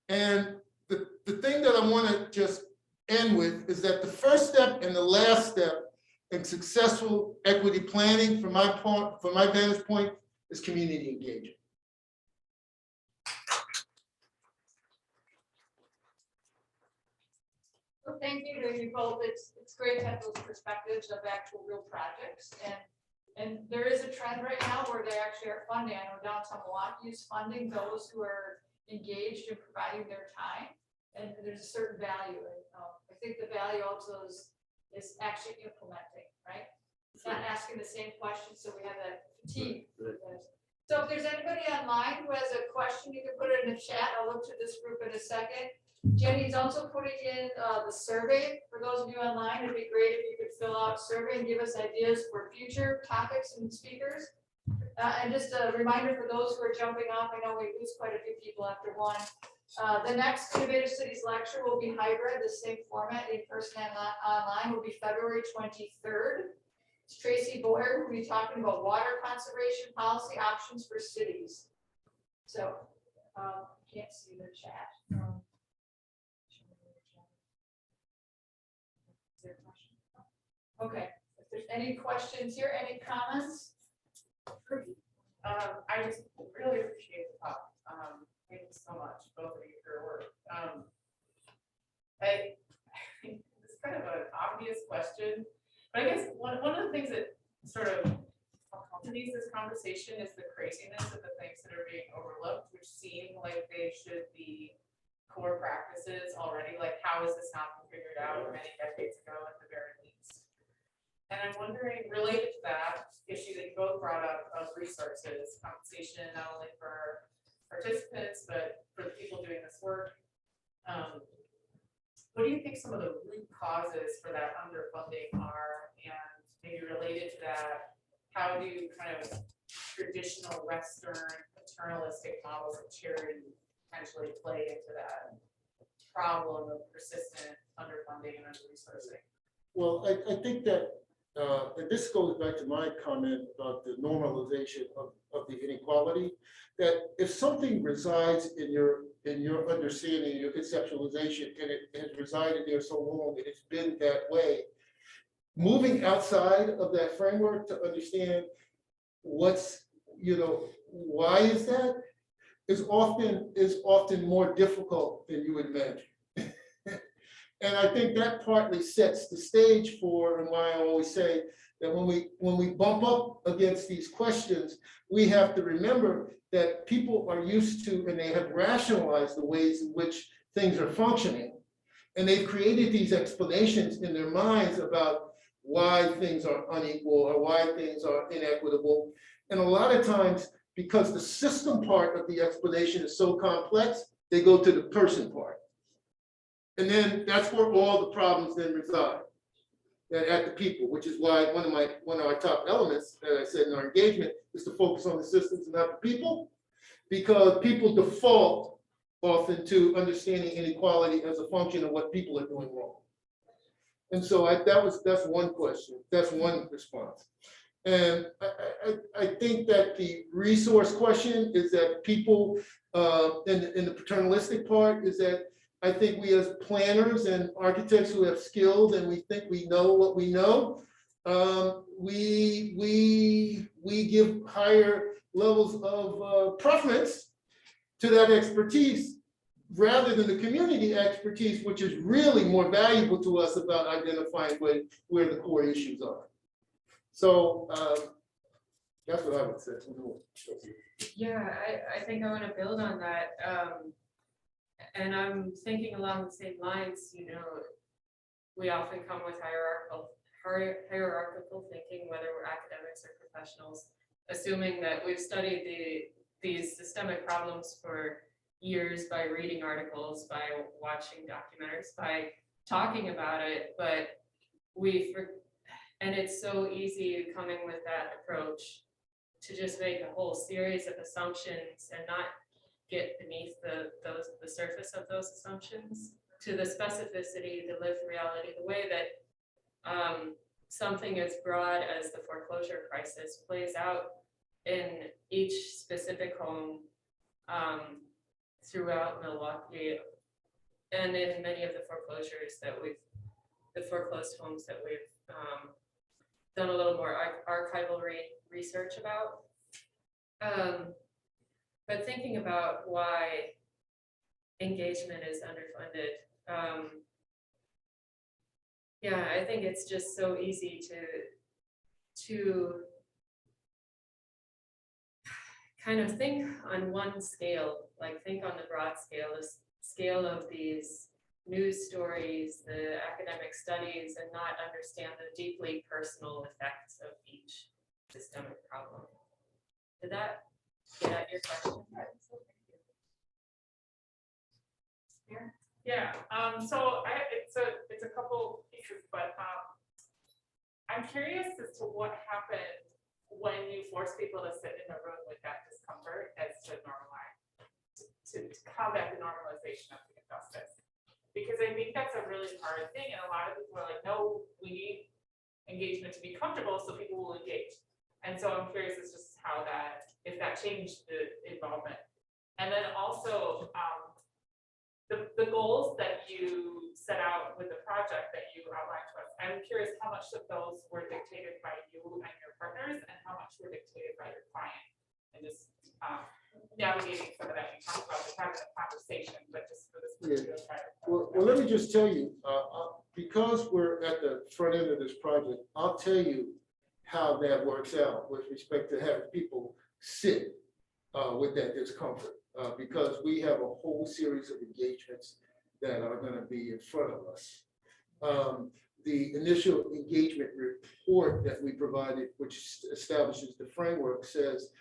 Speaker 2: And the thing that I want to just end with is that the first step and the last step in successful equity planning, from my vantage point, is community engagement.
Speaker 1: Well, thank you to you both. It's great to have those perspectives of actual real projects. And there is a trend right now where they actually are funding. I know downtown Milwaukee is funding those who are engaged in providing their time. And there's a certain value. And I think the value also is actually implementing, right? It's not asking the same questions, so we have that fatigue. So if there's anybody online who has a question, you can put it in the chat. I'll look to this group in a second. Jenny's also putting in the survey. For those of you online, it'd be great if you could fill out a survey and give us ideas for future topics and speakers. And just a reminder for those who are jumping off, I know we lose quite a few people after one. The next Innovative Cities lecture will be hybrid, the same format, in person and online, will be February 23rd. It's Tracy Boyer, who will be talking about water conservation policy options for cities. So, can't see the chat. Okay, if there's any questions here, any comments?
Speaker 4: I just really appreciate the talk. Thank you so much, both of you, for your work. It's kind of an obvious question, but I guess one of the things that sort of accompanies this conversation is the craziness of the things that are being overlooked, which seem like they should be core practices already. Like, how is this not been figured out many decades ago at the very least? And I'm wondering, related to that issue that you both brought up of resources, compensation, not only for participants, but for the people doing this work. What do you think some of the root causes for that underfunding are? And maybe related to that, how do kind of traditional Western paternalistic models of charity potentially play into that problem of persistent underfunding and under-resourcing?
Speaker 2: Well, I think that, and this goes back to my comment about the normalization of the inequality, that if something resides in your understanding, your conceptualization, and it has resided there so long, and it's been that way, moving outside of that framework to understand what's, why is that, is often more difficult than you would imagine. And I think that partly sets the stage for, and why I always say that when we bump up against these questions, we have to remember that people are used to, and they have rationalized the ways in which things are functioning. And they've created these explanations in their minds about why things are unequal or why things are inequitable. And a lot of times, because the system part of the explanation is so complex, they go to the person part. And then that's where all the problems then reside, at the people, which is why one of our top elements, that I said in our engagement, is to focus on the systems and not the people, because people default often to understanding inequality as a function of what people are doing wrong. And so that's one question, that's one response. And I think that the resource question is that people, in the paternalistic part, is that I think we as planners and architects who have skills and we think we know what we know, we give higher levels of preference to that expertise rather than the community expertise, which is really more valuable to us about identifying where the core issues are. So that's what I would say.
Speaker 3: Yeah, I think I want to build on that. And I'm thinking along the same lines, we often come with hierarchical thinking, whether we're academics or professionals, assuming that we've studied these systemic problems for years by reading articles, by watching documentaries, by talking about it, but and it's so easy coming with that approach to just make a whole series of assumptions and not get beneath the surface of those assumptions to the specificity, the lived reality, the way that something as broad as the foreclosure crisis plays out in each specific home throughout Milwaukee, and in many of the foreclosures that the foreclosed homes that we've done a little more archival research about. But thinking about why engagement is underfunded, yeah, I think it's just so easy to kind of think on one scale, like think on the broad scale, the scale of these news stories, the academic studies, and not understand the deeply personal effects of each systemic problem. Did that get at your question?
Speaker 4: Yeah, so it's a couple pieces, but I'm curious as to what happened when you force people to sit in a room with that discomfort as to normalize, to combat the normalization of the injustice. Because I think that's a really hard thing, and a lot of people are like, no, we need engagement to be comfortable so people will engage. And so I'm curious as just how if that changed the involvement. And then also the goals that you set out with the project that you outlined to us, I'm curious how much of those were dictated by you and your partners and how much were dictated by your client, and just navigating some of that. You talked about having a conversation, but just for this particular project.
Speaker 2: Well, let me just tell you, because we're at the front end of this project, I'll tell you how that works out with respect to having people sit with that discomfort. Because we have a whole series of engagements that are going to be in front of us. The initial engagement report that we provided, which establishes the framework, says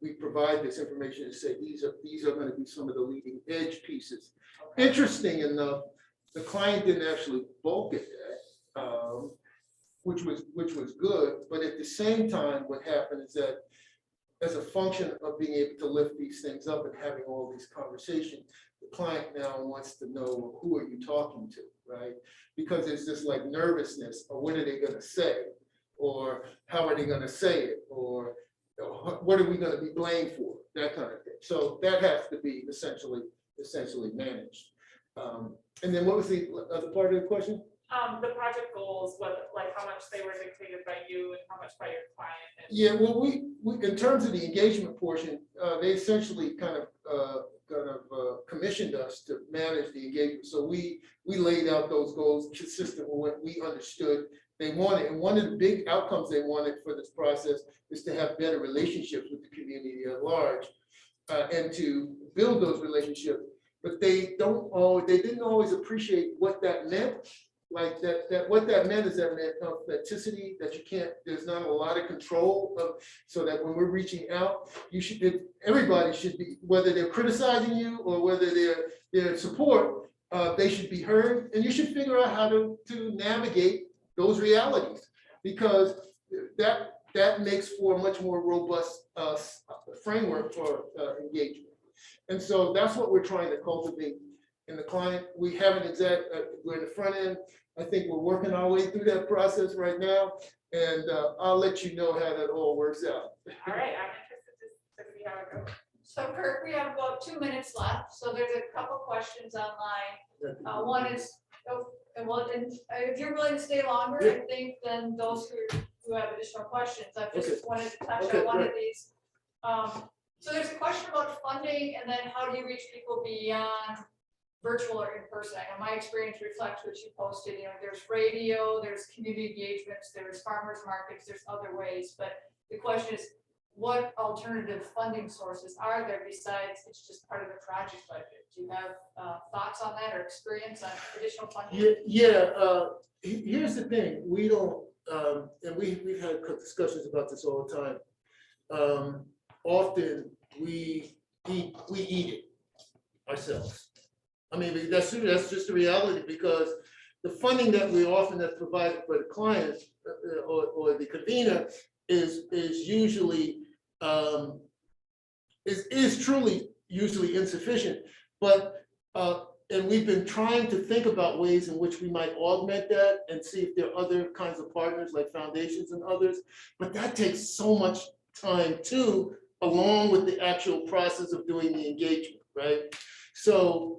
Speaker 2: we provide this information to say these are going to be some of the leading edge pieces. Okay. Interesting enough, the client didn't actually bulk at that, which was good. But at the same time, what happened is that, as a function of being able to lift these things up and having all these conversations, the client now wants to know, who are you talking to, right? Because it's just like nervousness, or what are they going to say, or how are they going to say it, or what are we going to be blamed for, that kind of thing. So that has to be essentially managed. And then what was the other part of the question?
Speaker 4: The project goals, whether, like how much they were dictated by you and how much by your client. And
Speaker 2: Yeah, well, we in terms of the engagement portion, they essentially kind of commissioned us to manage the engagement. So we laid out those goals consistent with what we understood they wanted. And one of the big outcomes they wanted for this process is to have better relationships with the community at large, and to build those relationships. But they didn't always appreciate what that meant. Like that what that meant is that meant authenticity, that you can't, there's not a lot of control of, so that when we're reaching out, everybody should be, whether they're criticizing you or whether they're support, they should be heard, and you should figure out how to navigate those realities, because that makes for a much more robust framework for engagement. And so that's what we're trying to cultivate in the client. We haven't we're in the front end. I think we're working our way through that process right now, and I'll let you know how that all works out.
Speaker 4: all right, I'm interested to see how it goes.
Speaker 1: So Kirk, we have about 2 minutes left, so there's a couple questions online. One is, if you're willing to stay longer, I think, than those who have additional questions, I just wanted to touch on one of these. So there's a question about funding, and then how do you reach people beyond virtual or in person? I know my experience reflects what you posted. You know, there's radio, there's community engagements, there's farmers markets, there's other ways. But the question is, what alternative funding sources are there besides it's just part of the project budget? Do you have thoughts on that or experience on additional funding?
Speaker 2: Here's the thing. We don't, and we've had discussions about this all the time. Often we eat it ourselves. I mean, that's just the reality, because the funding that we often have provided for the client or the convener is usually is truly usually insufficient. But and we've been trying to think about ways in which we might augment that and see if there are other kinds of partners like foundations and others. But that takes so much time too, along with the actual process of doing the engagement, right? So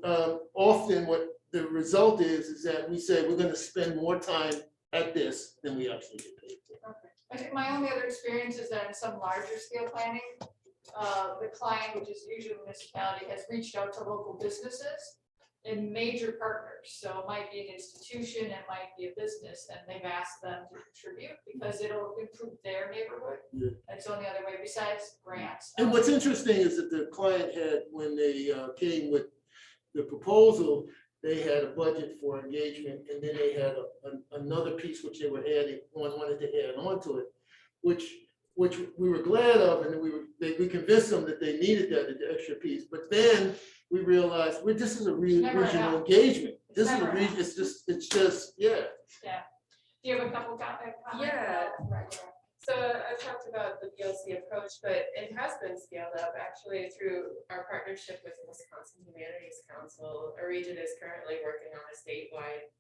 Speaker 2: often what the result is that we say we're going to spend more time at this than we actually get paid for.
Speaker 1: Okay. I think my only other experience is that in some larger scale planning, the client, which is usually a municipality, has reached out to local businesses and major partners. So it might be an institution, it might be a business, and they've asked them to contribute because it'll improve their neighborhood.
Speaker 2: Yeah.
Speaker 1: That's the only other way besides grants.
Speaker 2: And what's interesting is that the client had, when they came with the proposal, they had a budget for engagement, and then they had another piece which they were wanted to add on to it, which we were glad of, and we convinced them that they needed that extra piece. But then we realized this is a regional engagement. This is a region. It's just yeah.
Speaker 1: Yeah. Do you have a couple comments?
Speaker 3: Yeah.
Speaker 1: Right.
Speaker 3: So I talked about the BLC approach, but it has been scaled up actually through our partnership with the Wisconsin Humanities Council. Our region is currently working on a statewide,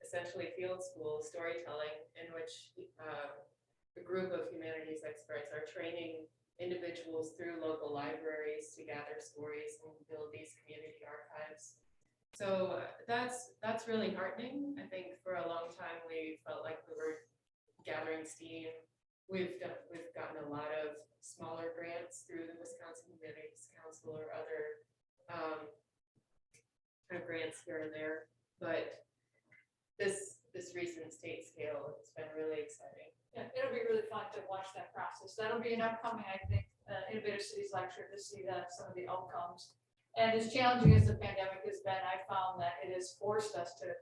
Speaker 3: essentially field school storytelling, in which a group of humanities experts are training individuals through local libraries to gather stories and build these community archives. So that's really heartening. I think for a long time we felt like we were gathering steam. We've gotten a lot of smaller grants through the Wisconsin Humanities Council or other kind of grants here and there, but this recent state scale has been really exciting.
Speaker 1: Yeah, it'll be really fun to watch that process. That'll be an upcoming, I think, Innovative Cities lecture to see some of the outcomes. And as challenging as the pandemic has been, I found that it has forced us to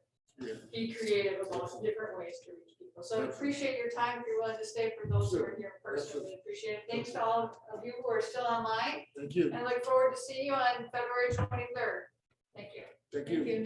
Speaker 1: be creative about different ways to reach people. So I appreciate your time. If you're willing to stay for those who are here in person, really appreciate it. Thanks to all of you who are still online.
Speaker 2: Thank you.
Speaker 1: And I look forward to seeing you on February 23rd. Thank you.
Speaker 2: Thank you.